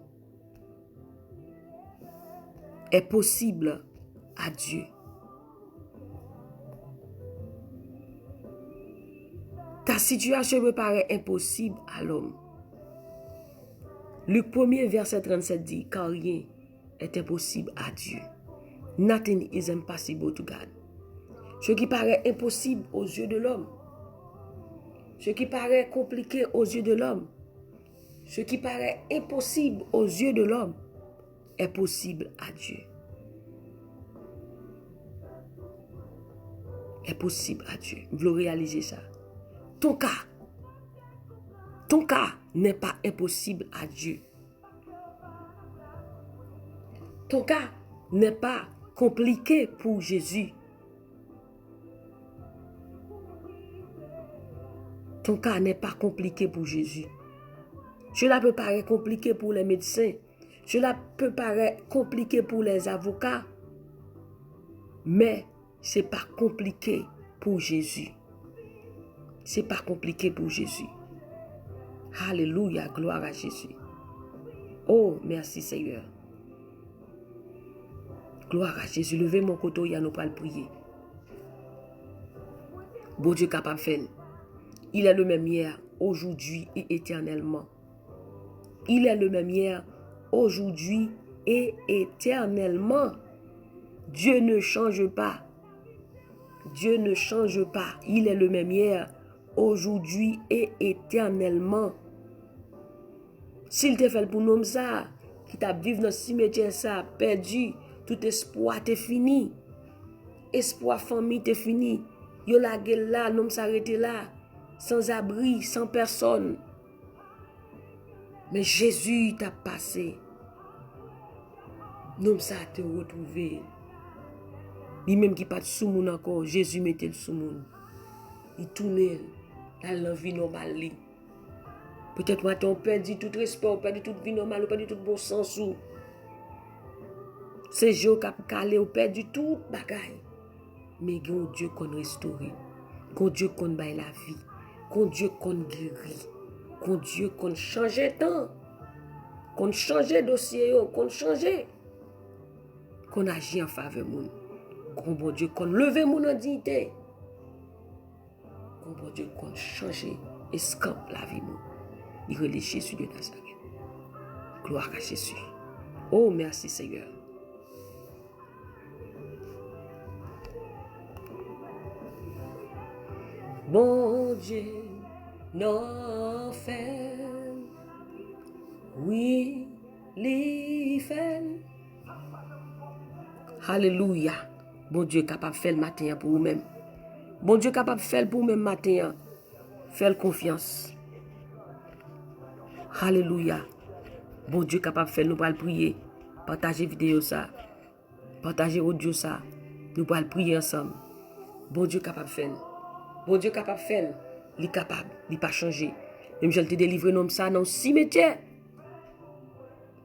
est possible à Dieu. Ta situation me paraît impossible à l'homme. Luc 1er, verset 37 dit, car rien est impossible à Dieu. Nothing is impossible to God. Ce qui paraît impossible aux yeux de l'homme, ce qui paraît compliqué aux yeux de l'homme, ce qui paraît impossible aux yeux de l'homme, est possible à Dieu. Est possible à Dieu. Vous voulez réaliser ça. Ton cas n'est pas impossible à Dieu. Ton cas n'est pas compliqué pour Jésus. Ton cas n'est pas compliqué pour Jésus. Cela peut paraître compliqué pour les médecins. Cela peut paraître compliqué pour les avocats, mais ce n'est pas compliqué pour Jésus. Ce n'est pas compliqué pour Jésus. Alléluia, gloire à Jésus. Oh, merci Seigneur. Gloire à Jésus. Levez mon couteau, il nous pas le prier. Bon Dieu capable de faire. Il est le même hier, aujourd'hui et éternellement. Il est le même hier, aujourd'hui et éternellement. Dieu ne change pas. Dieu ne change pas. Il est le même hier, aujourd'hui et éternellement. S'il te fait pour nous ça, qui t'a vécu dans le cimetière ça, perdu, tout espoir t'est fini. Espoir famille t'est fini. Yo la gueule là, nous s'arrêter là, sans abri, sans personne. Mais Jésus t'a passé. Nous ça te retrouvé. Lui-même qui pas de sous-moun encore, Jésus mettait le sous-moun. Il tournait dans la vie normale. Peut-être maintenant on perd tout respect, on perd toute vie normale, on perd tout bon sens. C'est Dieu qui a calé, on perd tout bagaille. Mais quand Dieu qu'on restaure, quand Dieu qu'on baille la vie, quand Dieu qu'on guérit, quand Dieu qu'on change temps, qu'on change dossier, qu'on change, qu'on agit en faveur de nous. Qu'on bon Dieu qu'on leve mon dignité. Qu'on bon Dieu qu'on change et scampe la vie nous. Il relève Jésus de Nazareth. Gloire à Jésus. Oh merci Seigneur. Bon Dieu, non fait, oui, les fait. Alléluia. Bon Dieu capable de faire le matin pour vous-même. Bon Dieu capable de faire pour vous-même matin. Faites confiance. Alléluia. Bon Dieu capable de faire, nous allons prier. Partagez vidéo ça. Partagez audio ça. Nous allons prier ensemble. Bon Dieu capable de faire. Bon Dieu capable de faire. Il est capable. Il n'est pas changé. Même je te délivrer non ça dans le cimetière.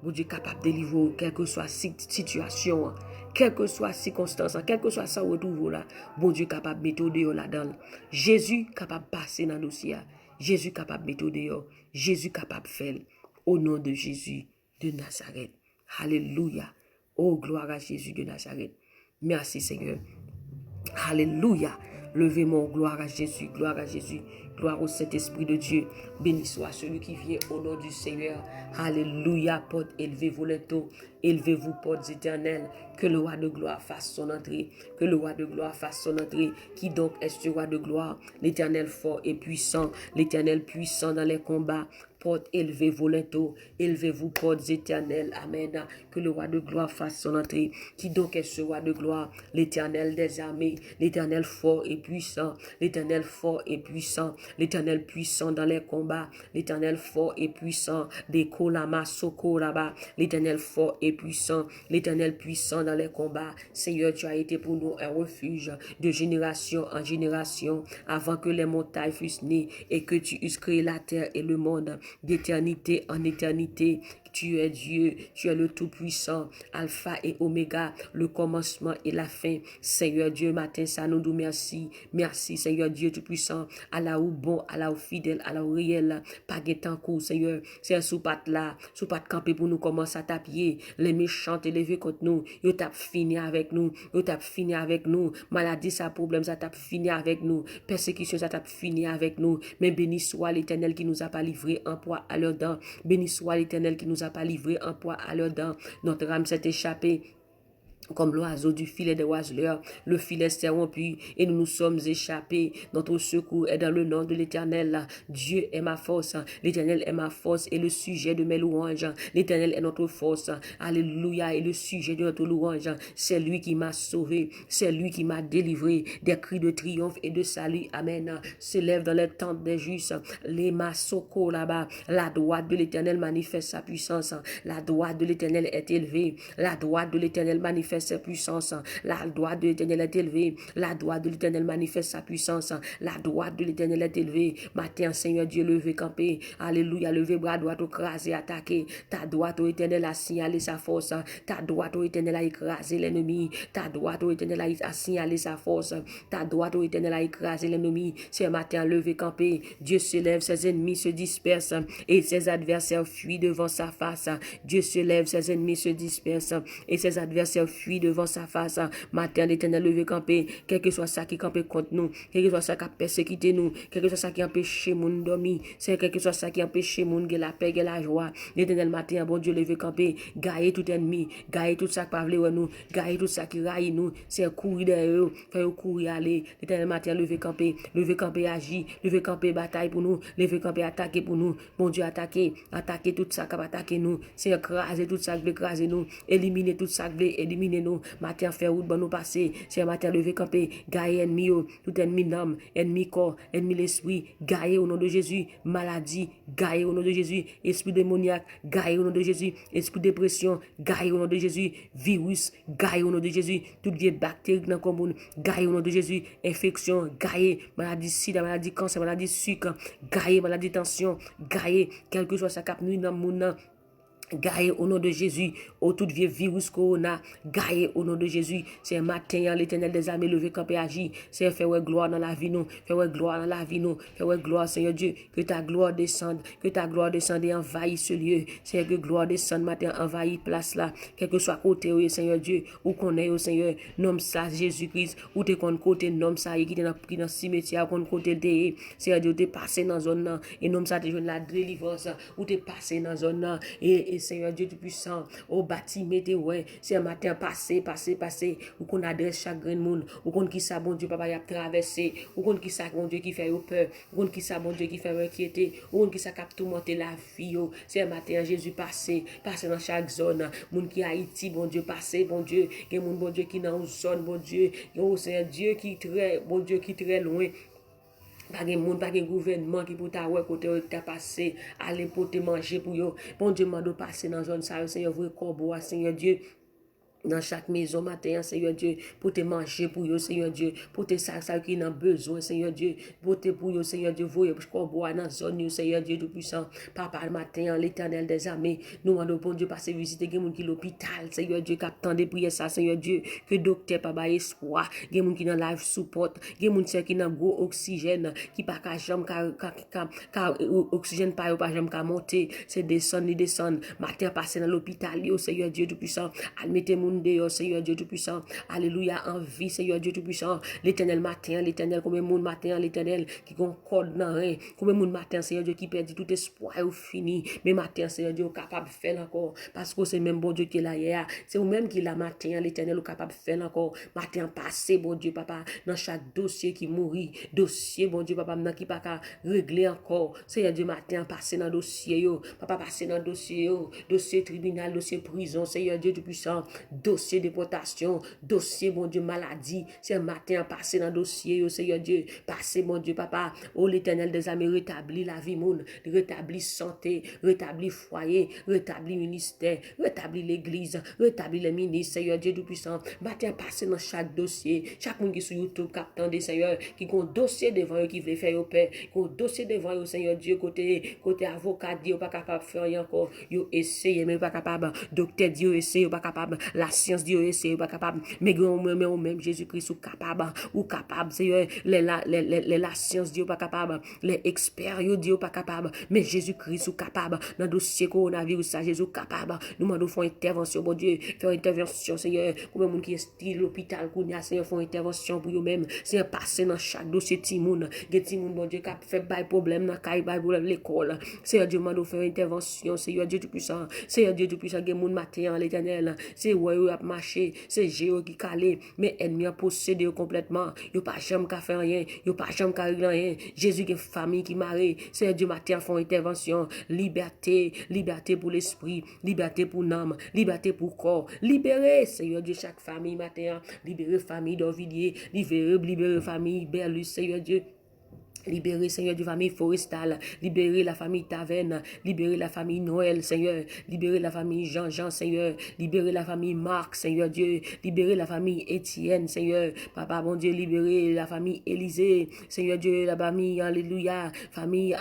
Bon Dieu capable de délivrer quelle que soit la situation, quelle que soit la circonstance, quelle que soit ça retrouve là. Bon Dieu capable de mettre dehors là-dedans. Jésus capable de passer dans le dossier. Jésus capable de mettre dehors. Jésus capable de faire. Au nom de Jésus de Nazareth. Alléluia. Oh, gloire à Jésus de Nazareth. Merci Seigneur. Alléluia. Levez mon gloire à Jésus, gloire à Jésus, gloire au Saint-Esprit de Dieu. Béni soit celui qui vient au nom du Seigneur. Alléluia. Portes, élevez-vous les taux, élevez-vous, portes éternelles. Que le roi de gloire fasse son entrée. Que le roi de gloire fasse son entrée. Qui donc est ce roi de gloire? L'Éternel fort et puissant, l'Éternel puissant dans les combats. Portes, élevez-vous les taux, élevez-vous, portes éternelles. Amen. Que le roi de gloire fasse son entrée. Qui donc est ce roi de gloire? L'Éternel des armées, l'Éternel fort et puissant, l'Éternel fort et puissant, l'Éternel puissant dans les combats, l'Éternel fort et puissant, des kolama sokoraba, l'Éternel fort et puissant, l'Éternel puissant dans les combats. Seigneur, tu as été pour nous un refuge de génération en génération, avant que les montagnes fussent nées et que tu eusses créé la terre et le monde, d'éternité en éternité. Tu es Dieu, tu es le Tout-Puissant, Alpha et Oméga, le commencement et la fin. Seigneur Dieu, matin, ça nous dit merci. Merci, Seigneur Dieu Tout-Puissant, à la ou bon, à la ou fidèle, à la ou réel. Pas guettant coup, Seigneur. C'est sous patte là, sous patte camper pour nous commencer à taper. Les méchants te lever contre nous. Ils tapent fini avec nous. Ils tapent fini avec nous. Maladie, ça problème, ça tape fini avec nous. Persécution, ça tape fini avec nous. Mais béni soit l'Éternel qui nous a pas livré un poids à leurs dents. Béni soit l'Éternel qui nous a pas livré un poids à leurs dents. Notre âme s'est échappée comme l'oiseau du filet des oiseleurs. Le filet s'est rompu et nous nous sommes échappés. Notre secours est dans le nom de l'Éternel. Dieu est ma force. L'Éternel est ma force et le sujet de mes louanges. L'Éternel est notre force. Alléluia. Et le sujet de notre louange. C'est lui qui m'a sauvé. C'est lui qui m'a délivré des cris de triomphe et de salut. Amen. S'élève dans les tentes des justes. Les massocos là-bas. La droite de l'Éternel manifeste sa puissance. La droite de l'Éternel est élevée. La droite de l'Éternel manifeste manifeste sa puissance. La droite de l'Éternel est élevée. La droite de l'Éternel manifeste sa puissance. La droite de l'Éternel est élevée. Matin, Seigneur Dieu, levé, campé. Alléluia, levé, bras droit, écrasé, attaqué. Ta droite, ô Éternel, a signalé sa force. Ta droite, ô Éternel, a écrasé l'ennemi. Ta droite, ô Éternel, a signalé sa force. Ta droite, ô Éternel, a écrasé l'ennemi. Ce matin, levé, campé. Dieu se lève, ses ennemis se dispersent et ses adversaires fuient devant sa face. Dieu se lève, ses ennemis se dispersent et ses adversaires fuient devant sa face. Matin, l'Éternel levé, campé. Quel que soit ça qui campé contre nous, quel que soit ça qui a persécuté nous, quel que soit ça qui a empêché mon dormir, c'est quel que soit ça qui a empêché mon que la paix, que la joie. L'Éternel matin, bon Dieu, levé, campé. Gailler tout ennemi, gailler tout ça qui parle de nous, gailler tout ça qui raille nous, c'est courir derrière eux, faire courir aller. L'Éternel matin, levé, campé, agir, levé, campé, bataille pour nous, levé, campé, attaquer pour nous. Bon Dieu, attaquer tout ça qui va attaquer nous, c'est écraser tout ça qui veut écraser nous, éliminer tout ça qui veut éliminer nous. Matin, faire route, bon nous passer, c'est matin, levé, campé, gailler ennemi, tout ennemi d'âme, ennemi corps, ennemi l'esprit, gailler au nom de Jésus, maladie, gailler au nom de Jésus, esprit démoniaque, gailler au nom de Jésus, esprit dépression, gailler au nom de Jésus, virus, gailler au nom de Jésus, toutes les bactéries dans le commun, gailler au nom de Jésus, infection, gailler, maladie sida, maladie cancer, maladie sucre, gailler, maladie tension, gailler, quel que soit sa cap nuit dans le monde, gaillé au nom de Jésus, au tout vieux virus corona, gaillé au nom de Jésus, c'est matin, l'Éternel des armées levé, campé, agit, c'est faire gloire dans la vie, nous, faire gloire dans la vie, nous, faire gloire, Seigneur Dieu, que ta gloire descende, et envahisse ce lieu, c'est que gloire descende, matin, envahisse place là, quel que soit côté, Seigneur Dieu, où qu'on est, Seigneur, nomme ça Jésus-Christ, où t'es qu'on côté, nomme ça, qui est dans le cimetière, qu'on côté, t'es, Seigneur Dieu, t'es passé dans zone, et nomme ça, t'es jeune la délivrance, où t'es passé dans zone, et Seigneur Dieu Tout-Puissant, au bâtiment, ouais, c'est un matin passé, où qu'on adresse chaque grain de monde, où qu'on qui ça, bon Dieu, papa, y a traversé, où qu'on qui ça, bon Dieu, qui fait peur, où qu'on qui ça, bon Dieu, qui fait inquiéter, où qu'on qui ça, cap tourmenter la vie, c'est un matin, Jésus passé dans chaque zone, monde qui Haïti, bon Dieu, passé, bon Dieu, il y a bon Dieu, qui dans une zone, bon Dieu, c'est un Dieu qui très, bon Dieu, qui très loin. Pas de monde, pas de gouvernement qui pour ta ouais côté t'a passé aller pour te manger pour yo. Bon Dieu m'a de passer dans zone ça Seigneur vrai corbeau Seigneur Dieu. Dans chaque maison matin, Seigneur Dieu, pour te manger pour eux, Seigneur Dieu, pour te ça qui n'a besoin, Seigneur Dieu, pour te pour eux, Seigneur Dieu, voyez, parce qu'on boit dans la zone, Seigneur Dieu, tout puissant, papa, le matin, l'Éternel des armées, nous demandons, bon Dieu, passer visiter, des gens qui l'hôpital, Seigneur Dieu, qui attend des prières, ça, Seigneur Dieu, que docteur, papa, espoir, des gens qui dans life support, des gens qui dans gros oxygène, qui pas qu'à jambe, oxygène pas jambe qu'à monter, c'est descendre, matin, passer dans l'hôpital, Seigneur Dieu, tout puissant, admettez-moi Seigneur Dieu Tout-Puissant. Alléluia, en vie, Seigneur Dieu Tout-Puissant. L'Éternel matin, l'Éternel, combien de monde matin, l'Éternel qui concorde dans rien. Combien de monde matin, Seigneur Dieu, qui perdit tout espoir ou fini. Mais matin, Seigneur Dieu, capable de faire encore. Parce que c'est même bon Dieu qui est là hier. C'est vous-même qui l'a matin, l'Éternel, capable de faire encore. Matin passé, bon Dieu, papa, dans chaque dossier qui mourit. Dossier, bon Dieu, papa, dans qui pas qu'à régler encore. Seigneur Dieu, matin, passé dans dossier, yo. Papa, passé dans dossier, yo. Dossier tribunal, dossier prison, Seigneur Dieu Tout-Puissant. Dossier déportation, dossier, bon Dieu, maladie, c'est un matin passé dans le dossier, oh Seigneur Dieu, passé, mon Dieu, papa, oh l'Éternel des armées, rétablit la vie, monde, rétablit santé, rétablit foyer, rétablit ministère, rétablit l'église, rétablit les ministres, Seigneur Dieu Tout-Puissant, matin passé dans chaque dossier, chaque monde qui est sur YouTube, captant des Seigneur, qui a un dossier devant eux, qui veut faire au Père, qui a un dossier devant eux, Seigneur Dieu, côté avocat, Dieu, pas capable de faire rien encore, yo essayé, mais pas capable, docteur, Dieu, essayé, pas capable, la science Dieu est pas capable mais même Jésus-Christ ou capable Seigneur la science Dieu pas capable les experts Dieu pas capable mais Jésus-Christ ou capable dans dossier coronavirus ça Jésus capable nous demandons faire intervention bon Dieu faire intervention Seigneur comme monde qui est l'hôpital qu'on a Seigneur faire intervention pour eux même c'est passer dans chaque dossier timoun bon Dieu qui fait bail problème dans caille bail problème l'école Seigneur Dieu demande faire intervention Seigneur Dieu Tout-Puissant Seigneur Dieu Tout-Puissant que monde matin l'Éternel c'est ouais a marché c'est Jéhovah qui calé mais ennemi a possédé complètement yo pas jamais qu'à faire rien yo pas jamais qu'à régler rien Jésus qui famille qui marée c'est Dieu matin font intervention liberté pour l'esprit liberté pour l'âme liberté pour corps libérer Seigneur Dieu chaque famille matin libérer famille d'Ovidier libérer famille Berlus Seigneur Dieu Libérer, Seigneur, du famille Forestale. Libérer la famille Taverne. Libérer la famille Noël, Seigneur. Libérer la famille Jean-Jean, Seigneur. Libérer la famille Marc, Seigneur Dieu. Libérer la famille Étienne, Seigneur. Papa, bon Dieu, libérer la famille Élisée. Seigneur Dieu, la famille, Alléluia. Famille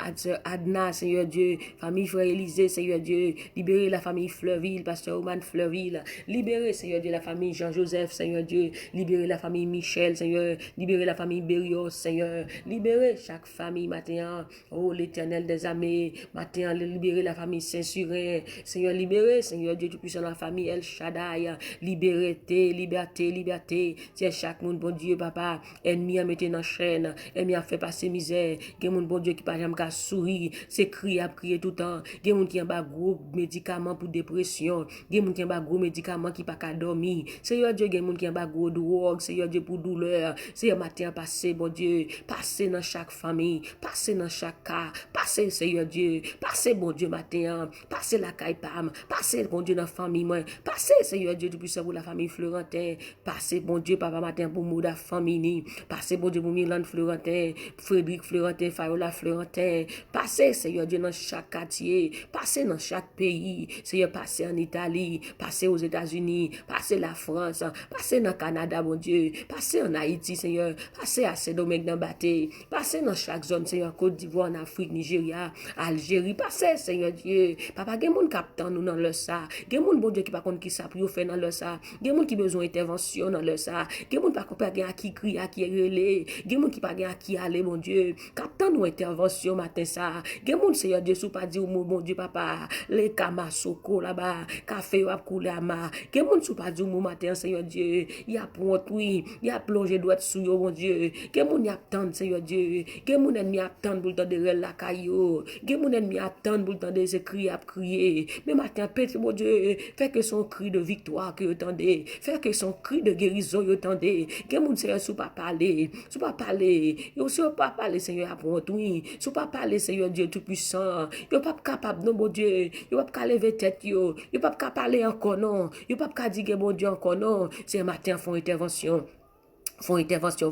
Adna, Seigneur Dieu. Famille Frère Élisée, Seigneur Dieu. Libérer la famille Fleurville, Pasteur Oman Fleurville. Libérer, Seigneur Dieu, la famille Jean-Joseph, Seigneur Dieu. Libérer la famille Michel, Seigneur. Libérer la famille Berrios, Seigneur. Libérer chaque famille matin, oh l'Éternel des armées, matin, libérer la famille Saint-Surin, Seigneur, libérer, Seigneur Dieu Tout-Puissant, la famille El Shaddai, liberté, liberté, tiens chaque monde, bon Dieu, papa, ennemi a mis dans chaîne, ennemi a fait passer misère, gen monde, bon Dieu, qui pas jamais qu'à sourire, c'est crier, à crier tout le temps, gen monde qui a bas gros médicaments pour dépression, gen monde qui a bas gros médicaments qui pas qu'à dormir, Seigneur Dieu, gen monde qui a bas gros drogue, Seigneur Dieu, pour douleur, Seigneur, matin, passé, bon Dieu, passez dans chaque famille, passez dans chaque cas, passez, Seigneur Dieu, passez, bon Dieu, matin, passez la caille pam, passez, bon Dieu, dans la famille, moi, passez, Seigneur Dieu, tout puissant pour la famille Florentin, passez, bon Dieu, papa matin, pour Mouda famille, passez, bon Dieu, pour Milan Florentin, Frédéric Florentin, Fayola Florentin, passez, Seigneur Dieu, dans chaque quartier, passez dans chaque pays, Seigneur, passez en Italie, passez aux États-Unis, passez la France, passez dans le Canada, bon Dieu, passez en Haïti, Seigneur, passez à Saint-Domingue dans Baté, passez dans chaque zone, Seigneur, Côte d'Ivoire, en Afrique, Nigeria, Algérie, passez, Seigneur Dieu, papa, gen moun captant nous dans le ça, gen moun bon Dieu qui pas contre qui ça pour faire dans le ça, gen moun qui besoin intervention dans le ça, gen moun pas gen à qui crie, à qui relé, gen moun qui pas gen à qui aller, mon Dieu, captant nous intervention matin ça, gen moun Seigneur Dieu sou pas dire mon Dieu papa, les kamasoko là-bas, café ou couler à ma, gen moun sou pas dire mon matin Seigneur Dieu, il y a pour oui, il y a plongé droit sous yo mon Dieu, gen moun y attend Seigneur Dieu, gen moun ennemi attend pour tendre la caillou, gen moun ennemi attend pour tendre ses cris à crier, mais matin Pète mon Dieu, fait que son cri de victoire que entendez, fait que son cri de guérison entendez, gen moun Seigneur sou pas parler, yo sou pas parler Seigneur pour oui, sou pas parler Seigneur Dieu tout puissant, yo pas capable non mon Dieu, yo pas lever tête yo pas capable parler encore non, yo pas capable dire mon Dieu encore non, c'est matin font intervention. Font intervention.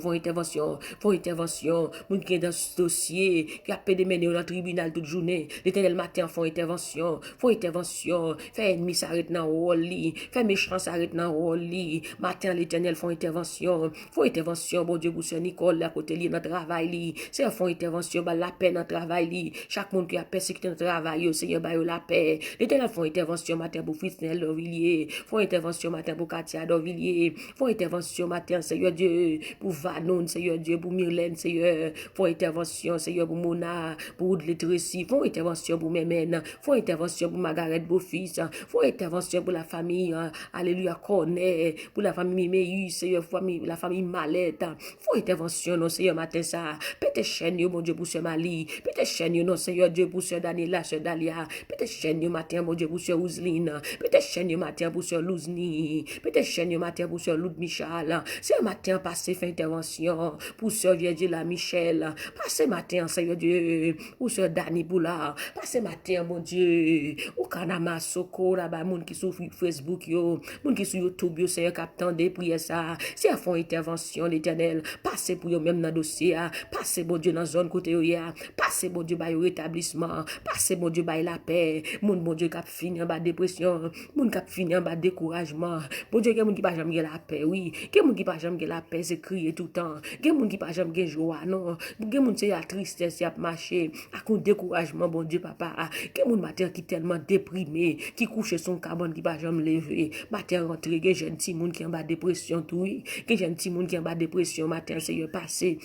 Moun qui est dans ce dossier, qui a pédé mené dans le tribunal toute journée. L'Éternel matin font intervention. Fait ennemi s'arrête dans le lit. Fait méchant s'arrête dans le lit. Matin, l'Éternel font intervention. Bon Dieu, pour ce Nicole, à côté li, dans le travail, c'est font intervention, bah, la paix dans le travail, chaque monde qui a persécuté dans le travail, Seigneur, bah, la paix. L'Éternel font intervention matin pour Frisnel d'Orvilliers. Font intervention matin pour Katia d'Orvilliers. Font intervention matin, Seigneur Dieu, pour Vanon, Seigneur Dieu, pour Myrlène, Seigneur, font intervention, Seigneur, pour Mona, pour Oudle Tracy, font intervention pour Mémène, font intervention pour Margaret Beaufils, font intervention pour la famille, Alléluia, Cornet, pour la famille Méus, Seigneur, la famille Malette, font intervention, non, Seigneur, matin ça, pète chaîne, mon Dieu, pour ce Mali, pète chaîne, non, Seigneur Dieu, pour ce Daniela, ce Dalia, pète chaîne, matin, mon Dieu, pour ce Ousline, pète chaîne, matin, pour ce Louzni, pète chaîne, matin, pour ce Loud Michal, c'est matin, passez fait intervention pour Sœur Vierge la Michel, passez matin Seigneur Dieu pour Sœur Dani Boulard, passez matin mon Dieu au Kanama Soko là-bas, moun qui sur Facebook yo, moun qui sur YouTube yo, Seigneur captant des prières ça, c'est à fond intervention l'Éternel, passez pour yo même dans dossier, passez bon Dieu dans zone côté yo ya, passez bon Dieu ba rétablissement, passez bon Dieu ba la paix, moun bon Dieu cap fini en bas dépression, moun cap fini en bas découragement, bon Dieu moun qui pas jamais la paix, oui, moun qui pas jamais la paix, c'est crier tout le temps. Gen moun qui pas jamais gen joie non. Gen moun c'est la tristesse y a marché, à cause découragement bon Dieu papa. Gen moun matin qui tellement déprimé, qui couche son carbone qui pas jamais lever. Matin rentré gen jeune petit moun qui en bas dépression tout oui. Gen jeune petit moun qui en bas dépression matin c'est passé.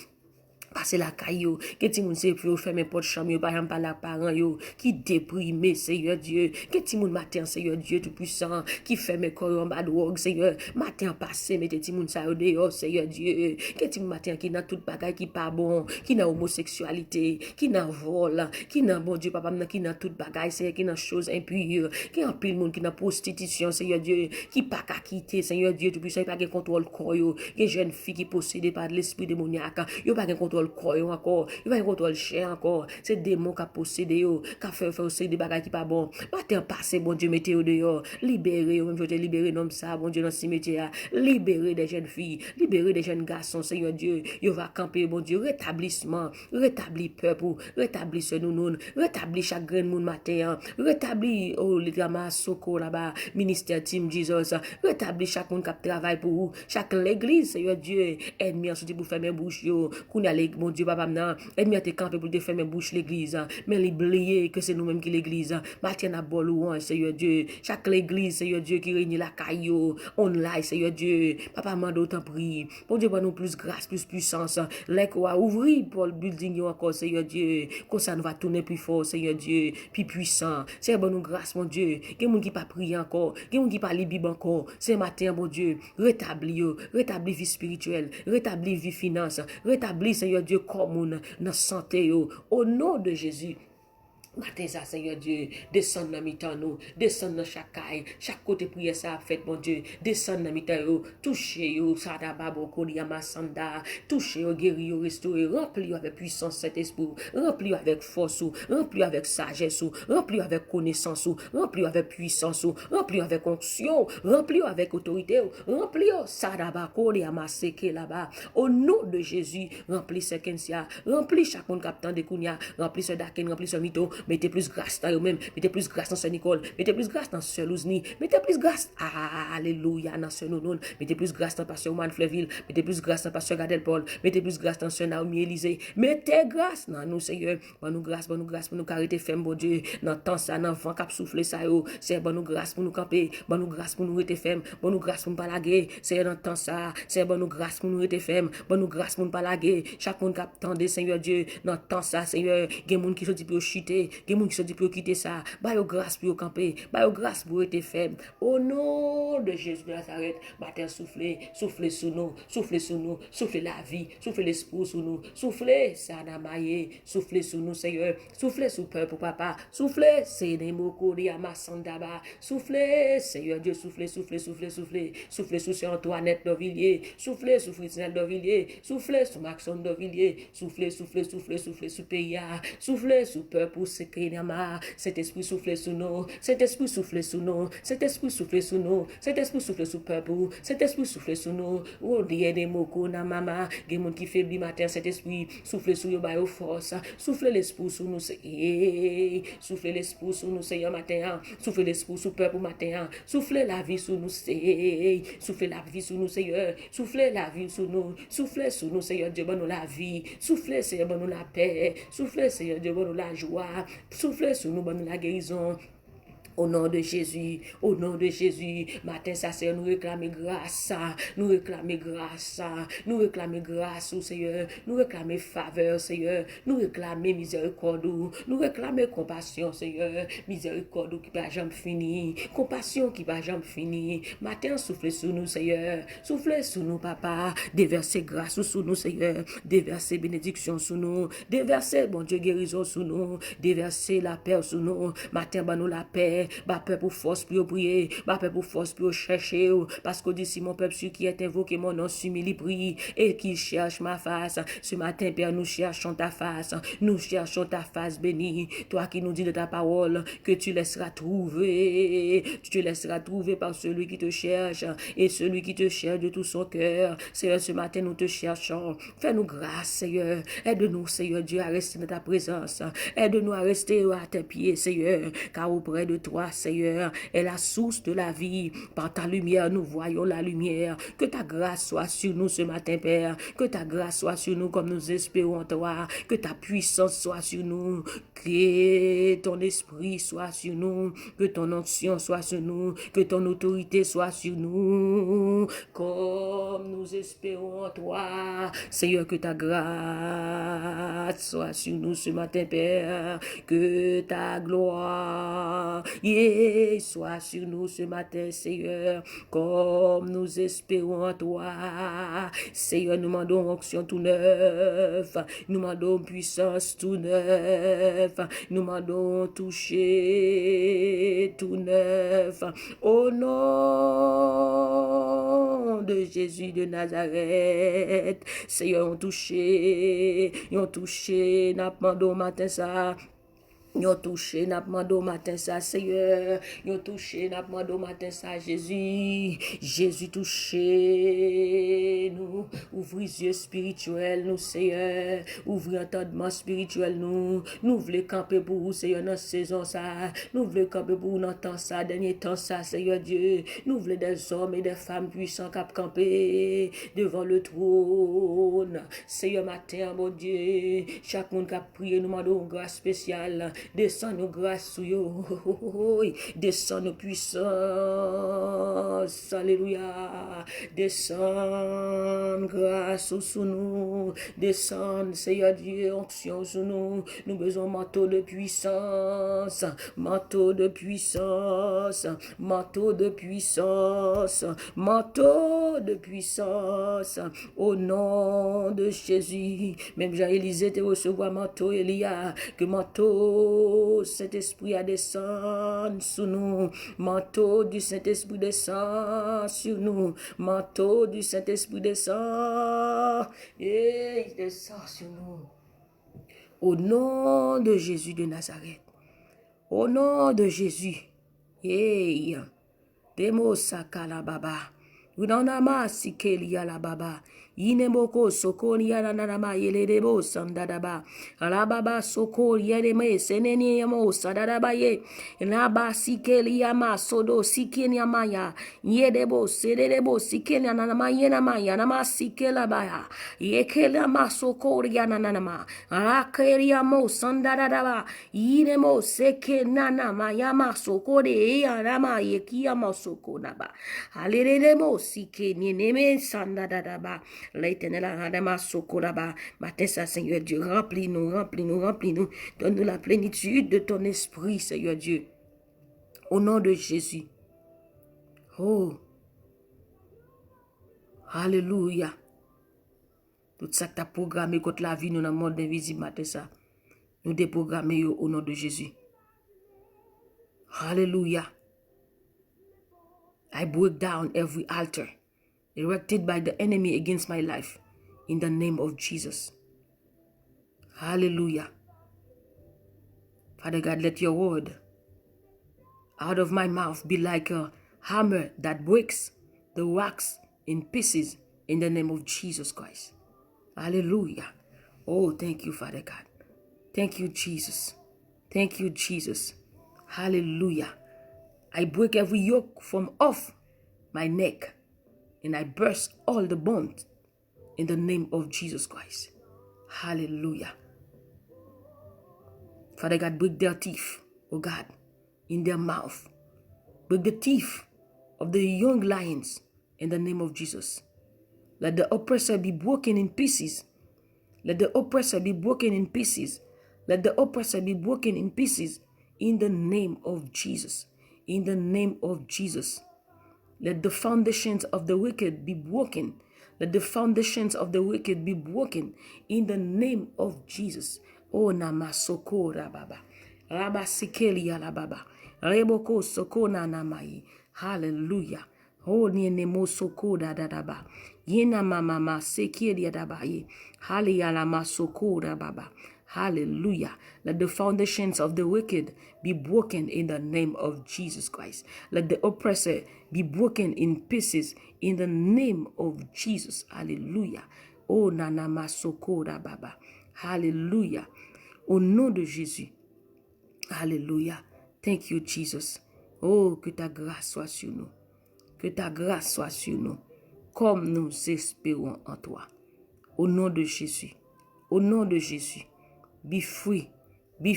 Passer la caillou, que ti moun se pour faire mes portes chambre par exemple par la parent yo qui déprimé Seigneur Dieu, que ti moun matin Seigneur Dieu tout puissant qui fait mes corps en bas drogue Seigneur, matin passé mettez ti moun ça dehors Seigneur Dieu, que ti moun matin qui dans toute bagaille qui pas bon, qui dans homosexualité, qui dans vol, qui dans bon Dieu papa qui dans toute bagaille Seigneur, qui dans choses impures, qui en pile monde qui dans prostitution Seigneur Dieu, qui pas qu'à quitter Seigneur Dieu tout puissant, pas de contrôle corps yo, que jeune fille qui possédée par l'esprit démoniaque, yo pas de contrôle contrôle corps encore, il va contrôle chair encore, c'est démon qui a possédé yo, qui a fait aussi des bagages qui pas bon. Matin passé, bon Dieu, mettez au dehors, libérez, même je te libérer non ça, bon Dieu, dans ce cimetière, libérez des jeunes filles, libérez des jeunes garçons, Seigneur Dieu, yo va camper, bon Dieu, rétablissement, rétablis peuple, rétablis ce nous, rétablis chaque grain monde matin, rétablis, oh, les dramas, Soko là-bas, ministère Team Jesus, rétablis chaque monde qui travaille pour vous, chaque l'église, Seigneur Dieu, ennemi en sorti pour fermer bouche, yo, qu'on a mon Dieu, papa, maintenant, ennemi a te campé pour te fermer bouche l'église, mais l'oublier que c'est nous-mêmes qui l'église, matin à bon louange, Seigneur Dieu, chaque l'église, Seigneur Dieu, qui réunit la caillou, online, Seigneur Dieu, papa, mando, t'en prie, bon Dieu, nous plus grâce, plus puissance, l'écho ouvrir pour le building encore, Seigneur Dieu, comme ça nous va tourner plus fort, Seigneur Dieu, plus puissant, c'est bon nous grâce, mon Dieu, qu'il y a des gens qui pas prier encore, qu'il y a des gens qui pas lire Bible encore, c'est matin, bon Dieu, rétablis vie spirituelle, rétablis vie finance, rétablis, Seigneur Dieu, comme dans santé, au nom de Jésus. Matin ça, Seigneur Dieu, descend dans mi-temps nous, descend dans chaque caille, chaque côté prière ça a fait, mon Dieu, descend dans mi-temps yo, touchez yo, sada babo kodi amasanda, touchez yo, guéri yo, restauré, rempli yo avec puissance cet esprit, rempli yo avec force, rempli yo avec sagesse, rempli yo avec connaissance, rempli yo avec puissance, rempli yo avec onction, rempli yo avec autorité, rempli yo, sada babo kodi amaseke là-bas, au nom de Jésus, rempli ce kensia, rempli chaque monde captant de kounia, rempli ce daken, rempli ce mito. Mettez plus grâce dans eux-mêmes. Mettez plus grâce dans Sœur Nicole. Mettez plus grâce dans Sœur Lousni. Mettez plus grâce. Alléluia dans Sœur Nonon. Mettez plus grâce dans Pasteur Oman Fleville. Mettez plus grâce dans Pasteur Gadel Paul. Mettez plus grâce dans Sœur Naomi Élisée. Mettez grâce dans nous, Seigneur. Bon nous grâce pour nous cariter ferme, bon Dieu. Dans temps ça, dans vent cap souffler ça yo. C'est bon nous grâce pour nous camper. Bon nous grâce pour nous rester ferme. Bon nous grâce pour nous pas laguer. C'est dans temps ça. C'est bon nous grâce pour nous rester ferme. Bon nous grâce pour nous pas laguer. Chaque monde cap tendez, Seigneur Dieu. Dans temps ça, Seigneur. Gen monde qui se dit pour chuter. Gen moun qui se dit pour quitter ça, bah yo grâce pour camper, bah yo grâce pour être faible. Au nom de Jésus de Nazareth, matin soufflez, soufflez sur nous, soufflez sur nous, soufflez la vie, soufflez l'esprit sur nous, soufflez ça n'a maillé, soufflez sur nous Seigneur, soufflez sur peuple papa, soufflez c'est des mots kodi amasandaba, soufflez Seigneur Dieu, soufflez, soufflez, soufflez, soufflez, soufflez sur Antoinette Dovillier, soufflez sur Fritzinel Dovillier, soufflez sur Maxon Dovillier, soufflez, soufflez, soufflez, soufflez sur pays, soufflez sur peuple pour se créer. Cet esprit souffle sur nous, cet esprit souffle sur nous, cet esprit souffle sur nous, cet esprit souffle sur peuple, cet esprit souffle sur nous. Oh, Dieu des mots qu'on a maman, des gens qui faiblit matin, cet esprit souffle sur eux, bah, force, souffle l'esprit sur nous, souffle l'esprit sur nous, Seigneur matin, souffle l'esprit sur peuple matin, souffle la vie sur nous, souffle la vie sur nous, Seigneur, souffle la vie sur nous, souffle sur nous, Seigneur Dieu, bon nous la vie, souffle Seigneur, bon nous la paix, souffle Seigneur Dieu, bon nous la joie. Soufflez sur nous, bonne la guérison. Au nom de Jésus, matin, ça c'est nous réclamer grâce, nous réclamer grâce, nous réclamer grâce au Seigneur, nous réclamer faveur, Seigneur, nous réclamer miséricorde, nous réclamer compassion, Seigneur, miséricorde qui va jamais finir, compassion qui va jamais finir. Matin, soufflez sur nous, Seigneur, soufflez sur nous, Papa, déversez grâce sur nous, Seigneur, déversez bénédiction sur nous, déversez, bon Dieu, guérison sur nous, déversez la paix sur nous, matin, bah nous la paix. Bah peuple pour force pour prier, bah peuple pour force pour chercher, parce que d'ici mon peuple celui qui est invoqué mon nom s'humilie prie et qui cherche ma face. Ce matin Père nous cherchons ta face bénie, toi qui nous dis de ta parole que tu laisseras trouver par celui qui te cherche et celui qui te cherche de tout son cœur. Seigneur, ce matin nous te cherchons, fais-nous grâce Seigneur, aide-nous Seigneur Dieu à rester dans ta présence, aide-nous à rester à tes pieds Seigneur, car auprès de toi, Seigneur, est la source de la vie. Par ta lumière, nous voyons la lumière. Que ta grâce soit sur nous ce matin, Père. Que ta grâce soit sur nous comme nous espérons en toi. Que ta puissance soit sur nous. Que ton esprit soit sur nous. Que ton onction soit sur nous. Que ton autorité soit sur nous. Comme nous espérons en toi. Seigneur, que ta grâce soit sur nous ce matin, Père. Que ta gloire sois sur nous ce matin, Seigneur, comme nous espérons en toi. Seigneur, nous demandons onction tout neuf, nous demandons puissance tout neuf, nous demandons toucher tout neuf, au nom nom de Jésus de Nazareth. Seigneur, on touché, n'a pas de matin ça. Yon touché, n'a demandé au matin ça, Seigneur. Yon touché, n'a demandé au matin ça, Jésus. Jésus touché, nous. Ouvrez les yeux spirituels, nous, Seigneur. Ouvrez entendement spirituel, nous. Nous voulons camper pour vous, Seigneur, dans cette saison, ça. Nous voulons camper pour vous dans temps, ça, dernier temps, ça, Seigneur Dieu. Nous voulons des hommes et des femmes puissants qui camper devant le trône. Seigneur, matin, mon Dieu. Chaque monde qui a prié, nous demandons une grâce spéciale. Descends nos grâces sur yo. Descends nos puissances. Alléluia. Descends grâce sur nous. Descends, Seigneur Dieu, onction sur nous. Nous besoin manteau de puissance. Manteau de puissance. Manteau de puissance. Manteau de puissance. Au nom de Jésus. Même Jean-Élisée te recevoir manteau, Elia. Que manteau Saint-Esprit a descend sur nous. Manteau du Saint-Esprit descend sur nous. Manteau du Saint-Esprit descend. Et il descend sur nous. Au nom de Jésus de Nazareth. Au nom de Jésus. Hey. Demo sakala baba. Unanama sikeli ya la baba. Inemoko sokoni ya nanama yeledebo sandadaba. Alababa sokori yedeme seneni yamo sadadaba ye. Naba sikeli yama sodo sikeni yamaya. Yedebo sedebo sikeni nanama yenama yanama sikela baya. Yekela ma sokori ya nanama. Akeri yamo sandadaba. Inemo seke nanama yama sokore yanama yekiyama sokonaba. Alelemo sike neme sandadaba. L'Éternel a ma socoraba. Matin, ça, Seigneur Dieu, remplis-nous. Donne-nous la plénitude de ton esprit, Seigneur Dieu. Au nom de Jésus. Oh. Alléluia. Tout ça que tu as programmé contre la vie, nous, dans le monde invisible, matin, ça. Nous déprogrammons au nom de Jésus. Alléluia. I break down every altar erected by the enemy against my life in the name of Jesus. Hallelujah. Father God, let your word out of my mouth be like a hammer that breaks the rocks in pieces in the name of Jesus Christ. Hallelujah. Oh, thank you, Father God. Thank you, Jesus. Thank you, Jesus. Hallelujah. I break every yoke from off my neck. And I burst all the bonds in the name of Jesus Christ. Hallelujah. Father God, break their teeth, oh God, in their mouth. Break the teeth of the young lions in the name of Jesus. Let the oppressor be broken in pieces. Let the oppressor be broken in pieces. Let the oppressor be broken in pieces in the name of Jesus. In the name of Jesus. Let the foundations of the wicked be broken. Let the foundations of the wicked be broken in the name of Jesus. Oh, namasoko rababa. Rabasikeli alababa. Reboko sokona namai. Hallelujah. Oh, nienemo soko da daba. Yena mama sekeli adabaye. Hallelujah masoko rababa. Hallelujah. Let the foundations of the wicked be broken in the name of Jesus Christ. Let the oppressor be broken in pieces in the name of Jesus. Hallelujah. Oh, nanama sokora baba. Hallelujah. Au nom de Jésus. Hallelujah. Thank you, Jesus. Oh, que ta grâce soit sur nous. Que ta grâce soit sur nous. Comme nous espérons en toi. Au nom de Jésus. Au nom de Jésus. Be free, be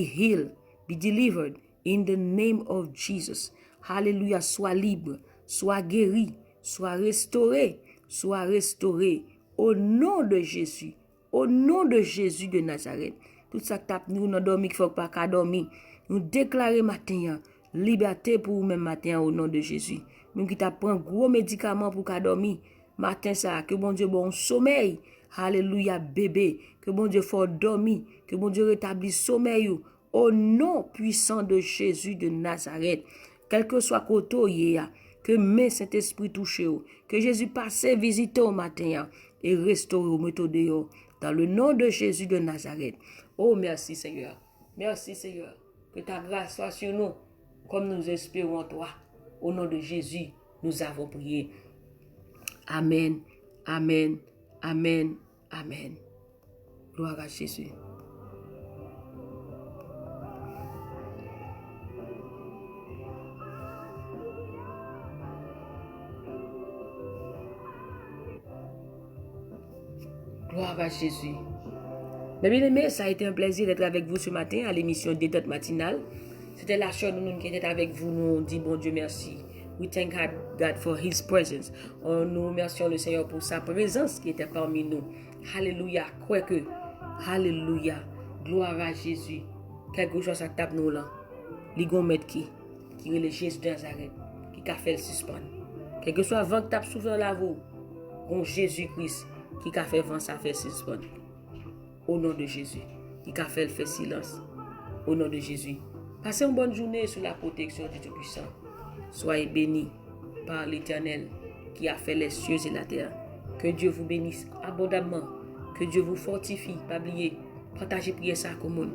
healed, be delivered in the name of Jesus. Hallelujah. Sois libre, sois guéri, sois restauré au nom de Jésus. Au nom de Jésus de Nazareth. Tout ça tape nous dans dormi qu'il faut pas qu'à dormir. Nous déclarer matin liberté pour vous même matin au nom de Jésus. Nous qui t'a prend gros médicaments pour qu'à dormir. Matin ça que bon Dieu bon sommeil. Alléluia, bébé. Que bon Dieu fasse dormir. Que bon Dieu rétablisse sommeil. Au nom puissant de Jésus de Nazareth. Quel que soit côté, Que mes Saint-Esprit touche, que Jésus passe visiter au matin et restaure au méthode dans le nom de Jésus de Nazareth. Oh, merci Seigneur. Merci Seigneur. Que ta grâce soit sur nous comme nous espérons en toi. Au nom de Jésus, nous avons prié. Amen, amen, amen, amen. Gloire à Jésus. Gloire à Jésus. Mes bien-aimés, ça a été un plaisir d'être avec vous ce matin à l'émission Détente matinale. C'était la chose nous qui était avec vous. Nous dit bon Dieu merci. We thank God for His presence. Nous remercions le Seigneur pour sa présence qui était parmi nous. Alléluia. Quoique, alléluia. Gloire à Jésus. Quelque chose ça tape nous là. Les gommettes qui est le Jésus de Nazareth, qui a fait le suspendre. Quel que soit vent qui tape souffle dans la voie, con Jésus-Christ qui a fait vent ça fait suspendre. Au nom de Jésus, qui a fait le fait silence. Au nom de Jésus. Passez une bonne journée sous la protection du Tout-Puissant. Soyez bénis par l'Éternel qui a fait les cieux et la terre. Que Dieu vous bénisse abondamment. Que Dieu vous fortifie. Pas oublier, partagez prier ça comme monde.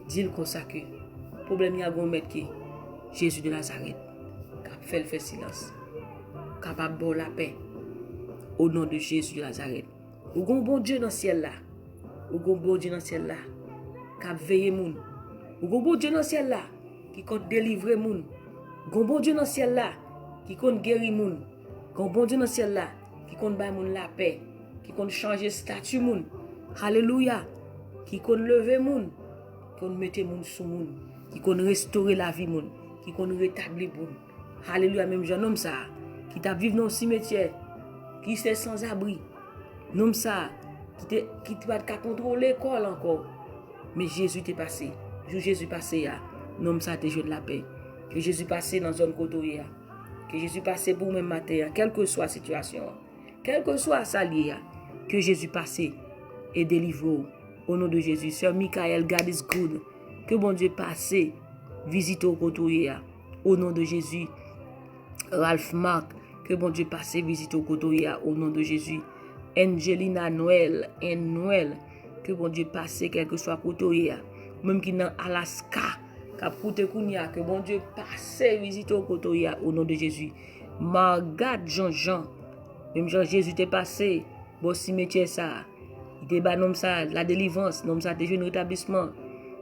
Dis-le comme ça que problème y a gon mettre qui Jésus de Nazareth qui a fait le fait silence. Capable de la paix. Au nom de Jésus de Nazareth. Ou gon bon Dieu dans le ciel là. Ou gon bon Dieu dans le ciel là. Qui a veillé moun. Ou gon bon Dieu dans le ciel là. Qui compte délivrer moun. Gon bon Dieu dans le ciel là. Qui compte guérir moun. Gon bon Dieu dans le ciel là. Qui compte bay moun la paix. Qui compte changer statut moun. Alléluia. Qui compte lever moun. Qui compte mettre moun sous moun. Qui compte restaurer la vie moun. Qui compte rétablir moun. Alléluia. Même jeune homme ça. Qui t'a vivre dans le cimetière. Qui c'est sans abri. Nom ça. Qui te pas contrôler l'école encore. Mais Jésus t'est passé. Jésus passé là. Nom ça te joue de la paix. Que Jésus passe dans zone côtoyée. Que Jésus passe pour même matin, quelle que soit la situation, quelle que soit sa liée, que Jésus passe et délivre au nom de Jésus. Sœur Michael, God is good. Que bon Dieu passe, visite au côtoyée au nom de Jésus. Ralph Mark, que bon Dieu passe, visite au côtoyée au nom de Jésus. Angelina Noël, que bon Dieu passe, quel que soit côtoyée, même qui dans Alaska. Que bon Dieu passe visite au côté au nom de Jésus. Margat Jean, même Jean Jésus t'est passé, bon cimetière ça, il t'est bas nom ça, la délivrance, nom ça, t'es jeune rétablissement.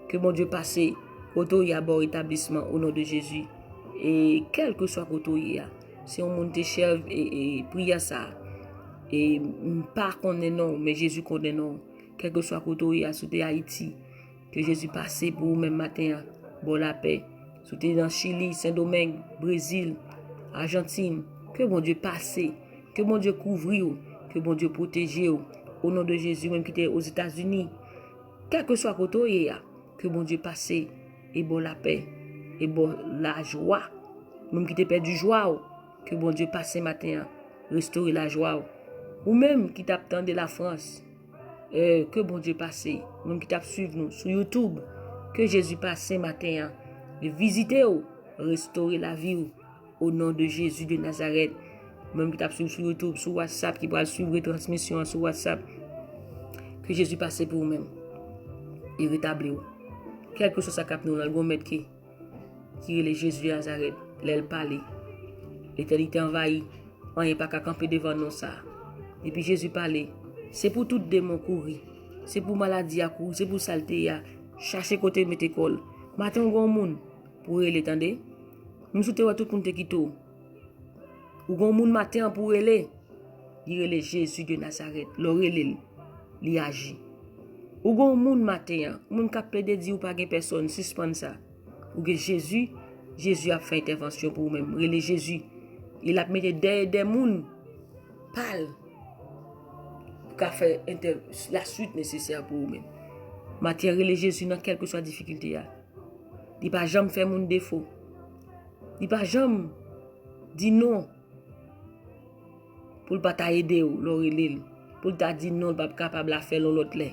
Que bon Dieu passe côté à bon rétablissement au nom de Jésus. Et quel que soit côté, si on monte cher et prie à ça, et pas qu'on est non, mais Jésus qu'on est non, quel que soit côté à sous Haïti, que Jésus passe pour même matin. Bon la paix. Soutenez dans Chili, Saint-Domingue, Brésil, Argentine. Que bon Dieu passe. Que bon Dieu couvre. Que bon Dieu protège. Au nom de Jésus, même qui était aux États-Unis. Quel que soit côté, que bon Dieu passe. Et bon la paix. Et bon la joie. Même qui était perdu joie. Que bon Dieu passe matin. Restaurer la joie. Ou même qui t'attend de la France. Que bon Dieu passe. Même qui t'a suivi nous sur YouTube. Que Jésus passe matin, de visiter, restaurer la vie au nom de Jésus de Nazareth. Même qui tape sur YouTube, sur WhatsApp, qui va suivre les transmissions sur WhatsApp. Que Jésus passe pour vous-même et rétablir. Quelque chose à cap nous, le gomet qui est le Jésus de Nazareth, l'aile parler. L'éternité envahie, on n'est pas qu'à camper devant nous ça. Et puis Jésus parlait, c'est pour tout démon courir, c'est pour maladie à courir, c'est pour saleté à chercher côté de l'école. Matin, on a un monde pour aller, attendez. Nous souhaitons tout le monde qui tout. Ou un monde matin pour aller. Il est Jésus de Nazareth. L'orelé, il agit. Ou un monde matin, ou même qui peut dire ou pas de personne, suspend ça. Ou que Jésus a fait intervention pour vous-même. Il est Jésus. Il a mis des monde parle. Pour faire la suite nécessaire pour vous-même. Matière et Jésus dans quelle que soit difficulté. Il pas jamais faire mon défaut. Il pas jamais dire non pour pas t'aider ou l'orelé pour t'a dire non pas capable de faire l'autre là.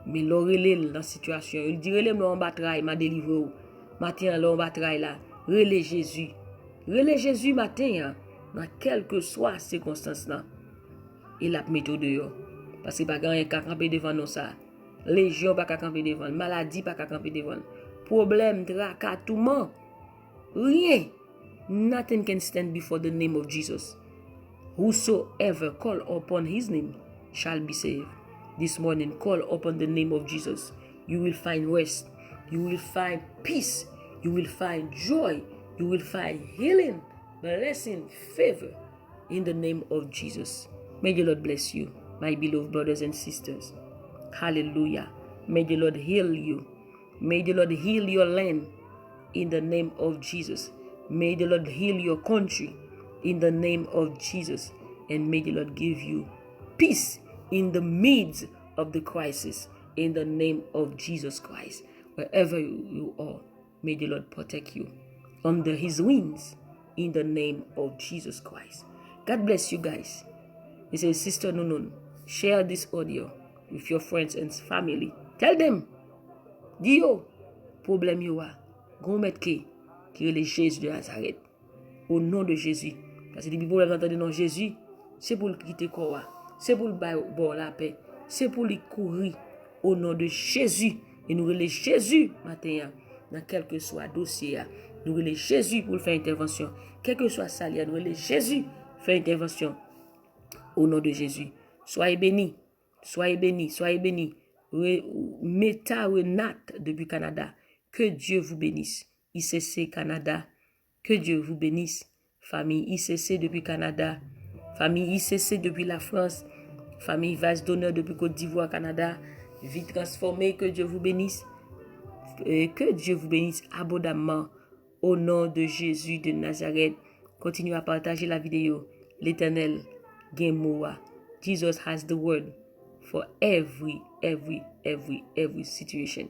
Mais l'orelé dans la situation, il dit relève en bataille m'a délivré. Matin là en bataille là, relève Jésus. Relais Jésus matin, hein, dans quelle que soit circonstance là, il a mis tout dehors. Parce que pas grand qui camper devant nous ça. Légion pas camper devant, maladie pas camper devant. Problème, tracas, tout monde. Rien. Nothing can stand before the name of Jesus. Whosoever call upon his name shall be saved. This morning, call upon the name of Jesus. You will find rest. You will find peace. You will find joy. You will find healing, blessing, favor in the name of Jesus. May the Lord bless you, my beloved brothers and sisters. Hallelujah. May the Lord heal you. May the Lord heal your land in the name of Jesus. May the Lord heal your country in the name of Jesus. And may the Lord give you peace in the midst of the crisis in the name of Jesus Christ. Wherever you are, may the Lord protect you under his wings in the name of Jesus Christ. God bless you guys. He says, Sister Nonon, share this audio with your friends and family. Tell them, Dio, problème yo a, gon met qui est le Jésus de Nazareth. Au nom de Jésus. Parce que les Bibles entendent non Jésus, c'est pour le quitter quoi, c'est pour le bon la paix, c'est pour lui courir au nom de Jésus. Et nous relève Jésus matin, dans quel que soit dossier, nous relève Jésus pour faire intervention. Quel que soit ça, nous relève Jésus faire intervention. Au nom de Jésus. Soyez bénis. Soyez bénis. Soyez bénis. Meta Renat depuis Canada. Que Dieu vous bénisse. ICC Canada. Que Dieu vous bénisse. Famille ICC depuis Canada. Famille ICC depuis la France. Famille Vase d'honneur depuis Côte d'Ivoire, Canada. Vie transformée. Que Dieu vous bénisse. Que Dieu vous bénisse abondamment. Au nom de Jésus de Nazareth. Continuez à partager la vidéo. L'Éternel Gemoa. Jesus has the word for every situation.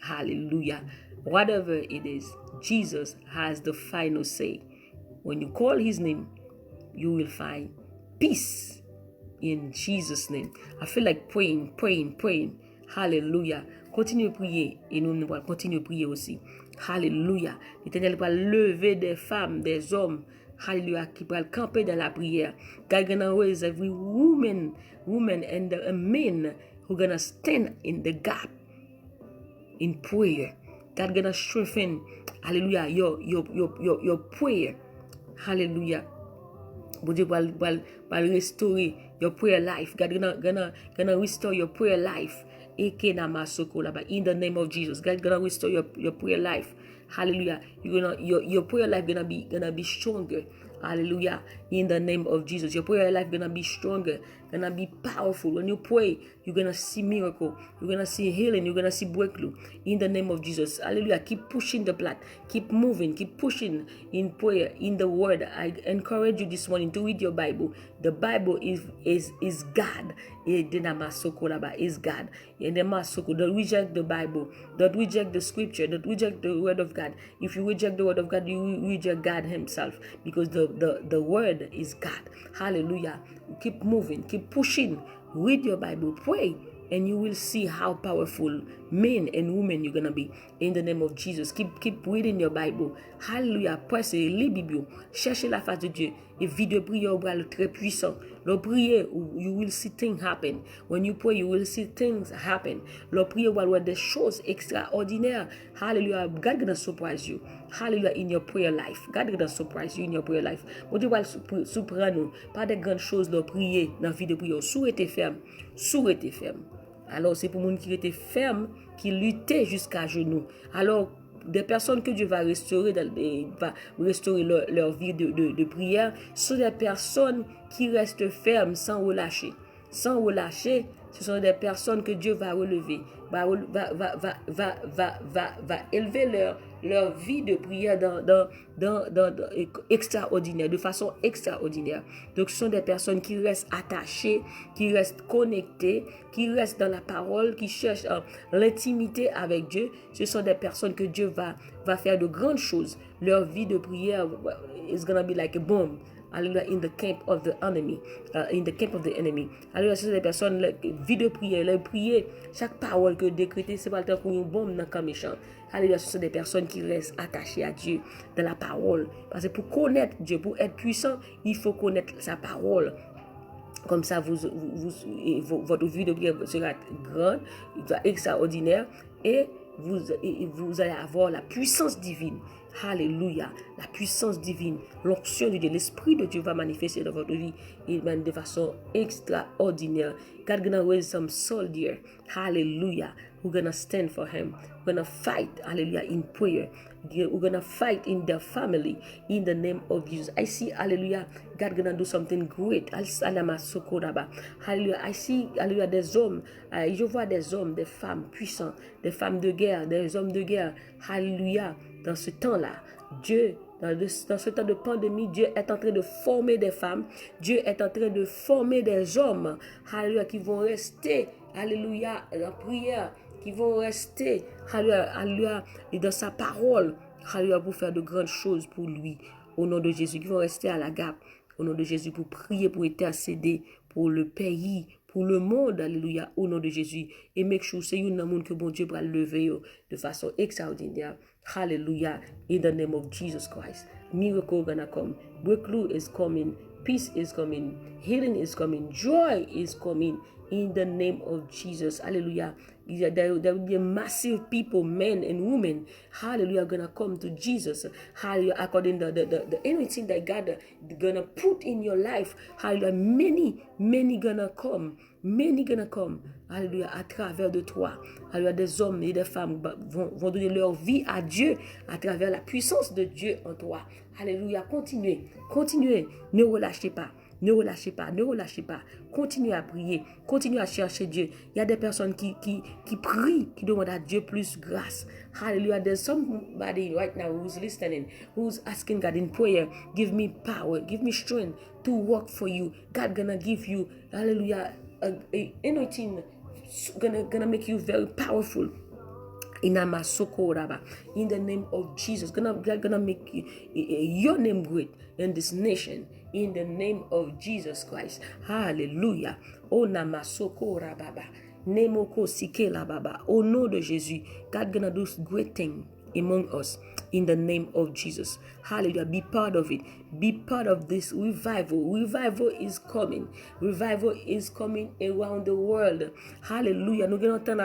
Hallelujah. Whatever it is, Jesus has the final say. When you call his name, you will find peace in Jesus' name. I feel like praying. Hallelujah. Continuez à prier et nous allons continuer à prier aussi. Hallelujah. L'Éternel va lever des femmes, des hommes. Hallelujah, qui va camper dans la prière. God gonna raise every woman and the men who gonna stand in the gap in prayer. God gonna strengthen, hallelujah, your prayer. Hallelujah. But Dieu will restore your prayer life. God gonna restore your prayer life. In the name of Jesus, God gonna restore your prayer life. Hallelujah. Your prayer life gonna be stronger. Hallelujah. In the name of Jesus, your prayer life gonna be stronger, gonna be powerful. When you pray, you're gonna see miracle. You're gonna see healing. You're gonna see breakthrough. In the name of Jesus. Hallelujah. Keep pushing the blood. Keep moving. Keep pushing in prayer, in the word. I encourage you this morning to read your Bible. The Bible is God. Is God. Don't reject the Bible. Don't reject the scripture. Don't reject the word of God. If you reject the word of God, you reject God himself, because the word is God. Hallelujah. Keep moving. Keep pushing. Read your Bible. Pray. And you will see how powerful men and women you're gonna be in the name of Jesus. Keep reading your Bible. Hallelujah. Pressez les Bibles. Cherchez la face de Dieu. Et vie de prière est très puissant. Le prier, you will see things happen. When you pray, you will see things happen. Le prier will des choses extraordinaires. Hallelujah. God gonna surprise you. Hallelujah. In your prayer life. God gonna surprise you in your prayer life. Bon Dieu va surprendre nous. Pas de grandes choses le prier dans la vie de prière. Sous était ferme. Alors, c'est pour les gens qui étaient fermes, qui luttaient jusqu'à genoux. Alors, des personnes que Dieu va restaurer leur vie de prière, sont des personnes qui restent fermes sans relâcher. Sans relâcher, ce sont des personnes que Dieu va relever, va élever leur vie de prière extraordinaire, de façon extraordinaire. Donc, ce sont des personnes qui restent attachées, qui restent connectées, qui restent dans la parole, qui cherchent l'intimité avec Dieu. Ce sont des personnes que Dieu va faire de grandes choses. Leur vie de prière is gonna be like a bomb. Alléluia, in the camp of the enemy. Alléluia, ce sont des personnes, la vie de prière, leur prier, chaque parole que décréter, c'est pas le temps pour une bombe dans le camp méchant. Alléluia, ce sont des personnes qui restent attachées à Dieu, dans la parole. Parce que pour connaître Dieu, pour être puissant, il faut connaître sa parole. Comme ça, votre vie de prière sera grande, extraordinaire, et vous allez avoir la puissance divine. Alléluia, la puissance divine, l'onction de Dieu, l'Esprit de Dieu va manifester dans votre vie de façon extraordinaire. God gonna raise some soldier. Hallelujah. We're gonna stand for Him. We're gonna fight. Hallelujah. In prayer. We're gonna fight in their family in the name of Jesus. I see, hallelujah, God gonna do something great. Hallelujah. I see, hallelujah, des hommes. Je vois des hommes, des femmes puissants, des femmes de guerre, des hommes de guerre. Hallelujah. Dans ce temps-là, Dieu, dans ce temps de pandémie, Dieu est en train de former des femmes. Dieu est en train de former des hommes. Hallelujah, qui vont rester, hallelujah, en prière, qui vont rester, hallelujah, et dans sa parole, hallelujah, pour faire de grandes choses pour lui, au nom de Jésus, qui vont rester à la GAP, au nom de Jésus, pour prier, pour intercéder pour le pays, pour le monde, alléluia, au nom de Jésus. Et make sure c'est une monde que bon Dieu va lever de façon extraordinaire. Hallelujah, in the name of Jesus Christ. Miracle gonna come. Breakthrough is coming. Peace is coming. Healing is coming. Joy is coming. In the name of Jesus. Hallelujah. There will be a massive people, men and women, hallelujah, gonna come to Jesus. Hallelujah. According to the anything that God gonna put in your life. Hallelujah. Many gonna come. Many gonna come. Alléluia, à travers de toi. Alléluia, des hommes et des femmes vont donner leur vie à Dieu à travers la puissance de Dieu en toi. Alléluia, continuez, ne relâchez pas. Ne relâchez pas. Continuez à prier. Continuez à chercher Dieu. Il y a des personnes qui prient, qui demandent à Dieu plus grâce. Hallelujah. There's somebody right now who's listening, who's asking God in prayer, give me power, give me strength to work for you. God gonna give you, hallelujah, anointing, gonna make you very powerful. In the name of Jesus, God gonna make your name great in this nation. In the name of Jesus Christ, hallelujah. Oh namasokora baba, nemoko sikela baba. Au nom de Jésus, God gonna do great thing among us. In the name of Jesus, hallelujah. Be part of it. Be part of this revival. Revival is coming. Revival is coming around the world. Hallelujah. Nous avons entendu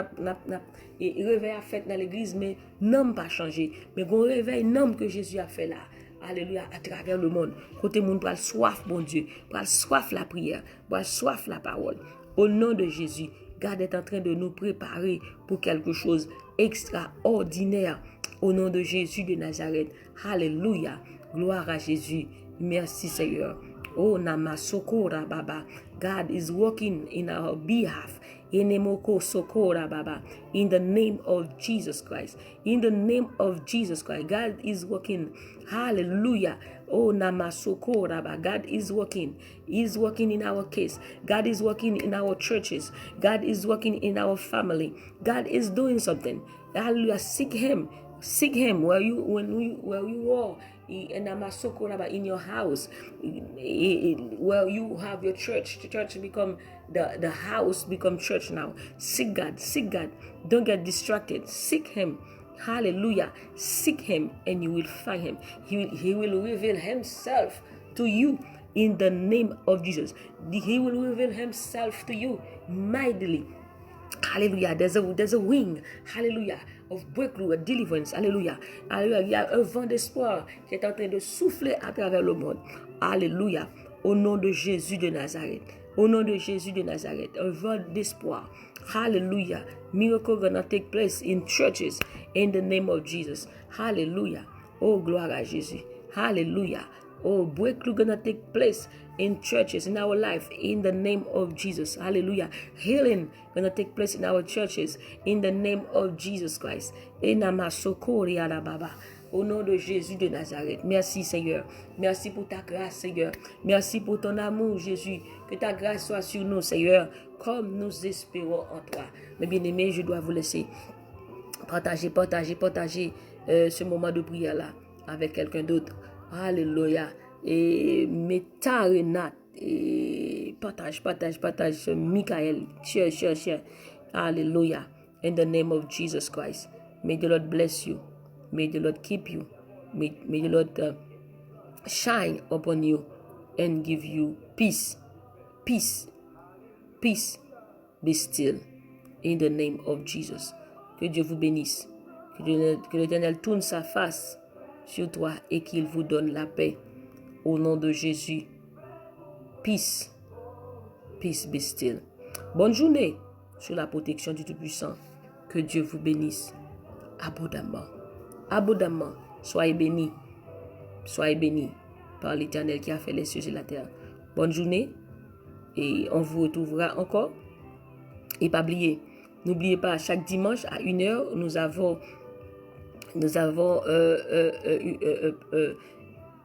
réveil à fait dans l'église, mais n'homme pas changé. Mais un réveil n'homme que Jésus a fait là. Alléluia, à travers le monde. Côté monde, pour soif, bon Dieu. Pour soif la prière. Pour soif la parole. Au nom de Jésus, God est en train de nous préparer pour quelque chose extraordinaire. Au nom de Jésus de Nazareth. Alléluia. Gloire à Jésus. Merci Seigneur. Oh namasokora baba. God is working in our behalf. Enemoko sokora baba. In the name of Jesus Christ. In the name of Jesus Christ. God is working. Hallelujah. Oh namasokora baba. God is working. He is working in our case. God is working in our churches. God is working in our family. God is doing something. Hallelujah. Seek Him. Seek Him where you are in your house, where you have your church. The church become the house become church now. Seek God. Don't get distracted. Seek Him. Hallelujah. Seek Him and you will find Him. He will reveal Himself to you in the name of Jesus. He will reveal Himself to you mightily. Hallelujah. There's a wing. Hallelujah. Of breakthrough, of deliverance. Alléluia. Alléluia. Il y a un vent d'espoir qui est en train de souffler à travers le monde. Alléluia. Au nom de Jésus de Nazareth. Au nom de Jésus de Nazareth. Un vent d'espoir. Hallelujah. Miracle gonna take place in churches in the name of Jesus. Hallelujah. Oh, gloire à Jésus. Hallelujah. Oh, breakthrough gonna take place in churches, in our life, in the name of Jesus. Hallelujah. Healing gonna take place in our churches, in the name of Jesus Christ. Au nom de Jésus de Nazareth. Merci Seigneur. Merci pour ta grâce Seigneur. Merci pour ton amour Jésus. Que ta grâce soit sur nous Seigneur, comme nous espérons en toi. Mes bien-aimés, je dois vous laisser partager ce moment de prière là avec quelqu'un d'autre. Alléluia. et Meta Renat, et partage, Michael, share. Hallelujah. In the name of Jesus Christ. May the Lord bless you. May the Lord keep you. May the Lord shine upon you and give you peace. Peace. Be still. In the name of Jesus. Que Dieu vous bénisse. Que l'Éternel tourne sa face sur toi et qu'il vous donne la paix. Au nom de Jésus. Peace. Be still. Bonne journée sous la protection du Tout-Puissant. Que Dieu vous bénisse abondamment. Soyez bénis par l'Éternel qui a fait les cieux et la terre. Bonne journée et on vous retrouvera encore. Et n'oubliez pas, chaque dimanche à 1h, nous avons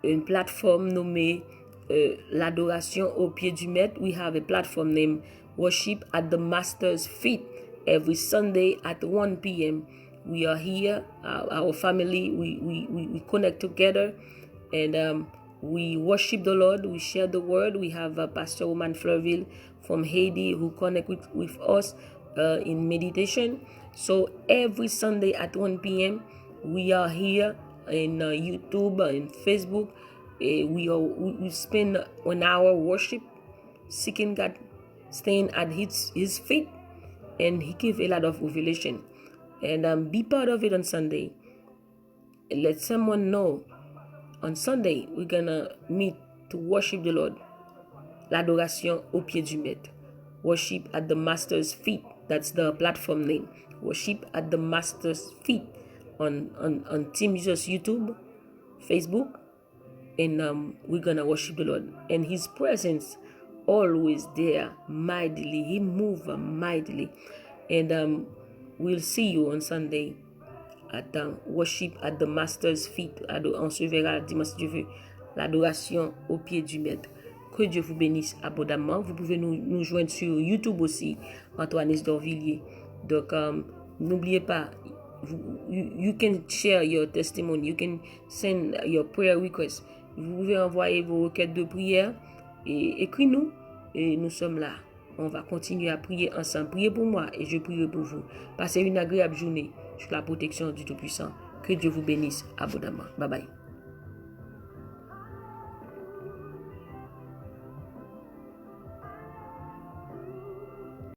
une plateforme nommée l'adoration au pied du maître. We have a platform named Worship at the Master's Feet. Every Sunday at 1 p.m. we are here, our family, we connect together and we worship the Lord, we share the word. We have Pastor Roman Fleurville from Haiti who connect with us in meditation. So every Sunday at 1 p.m. we are here in YouTube and Facebook. We spend an hour worship, seeking God, staying at his feet, and he gives a lot of revelation. And be part of it on Sunday. Let someone know on Sunday we're gonna meet to worship the Lord. L'adoration au pied du maître. Worship at the Master's feet. That's the platform name. Worship at the Master's feet on Team Jesus YouTube, Facebook, and we're gonna worship the Lord. And His presence always there mightily. He moves mightily, and we'll see you on Sunday at worship at the Master's feet. On se verra dimanche Dieu veut. L'adoration au pied du maître. Que Dieu vous bénisse abondamment. Vous pouvez nous joindre sur YouTube aussi, Antoine Dorvilliers. Donc, n'oubliez pas, you can share your testimony. You can send your prayer requests. Vous pouvez envoyer vos requêtes de prière et écrivez-nous. Et nous sommes là. On va continuer à prier ensemble. Priez pour moi et je prierai pour vous. Passez une agréable journée sous la protection du Tout-Puissant. Que Dieu vous bénisse abondamment. Bye bye.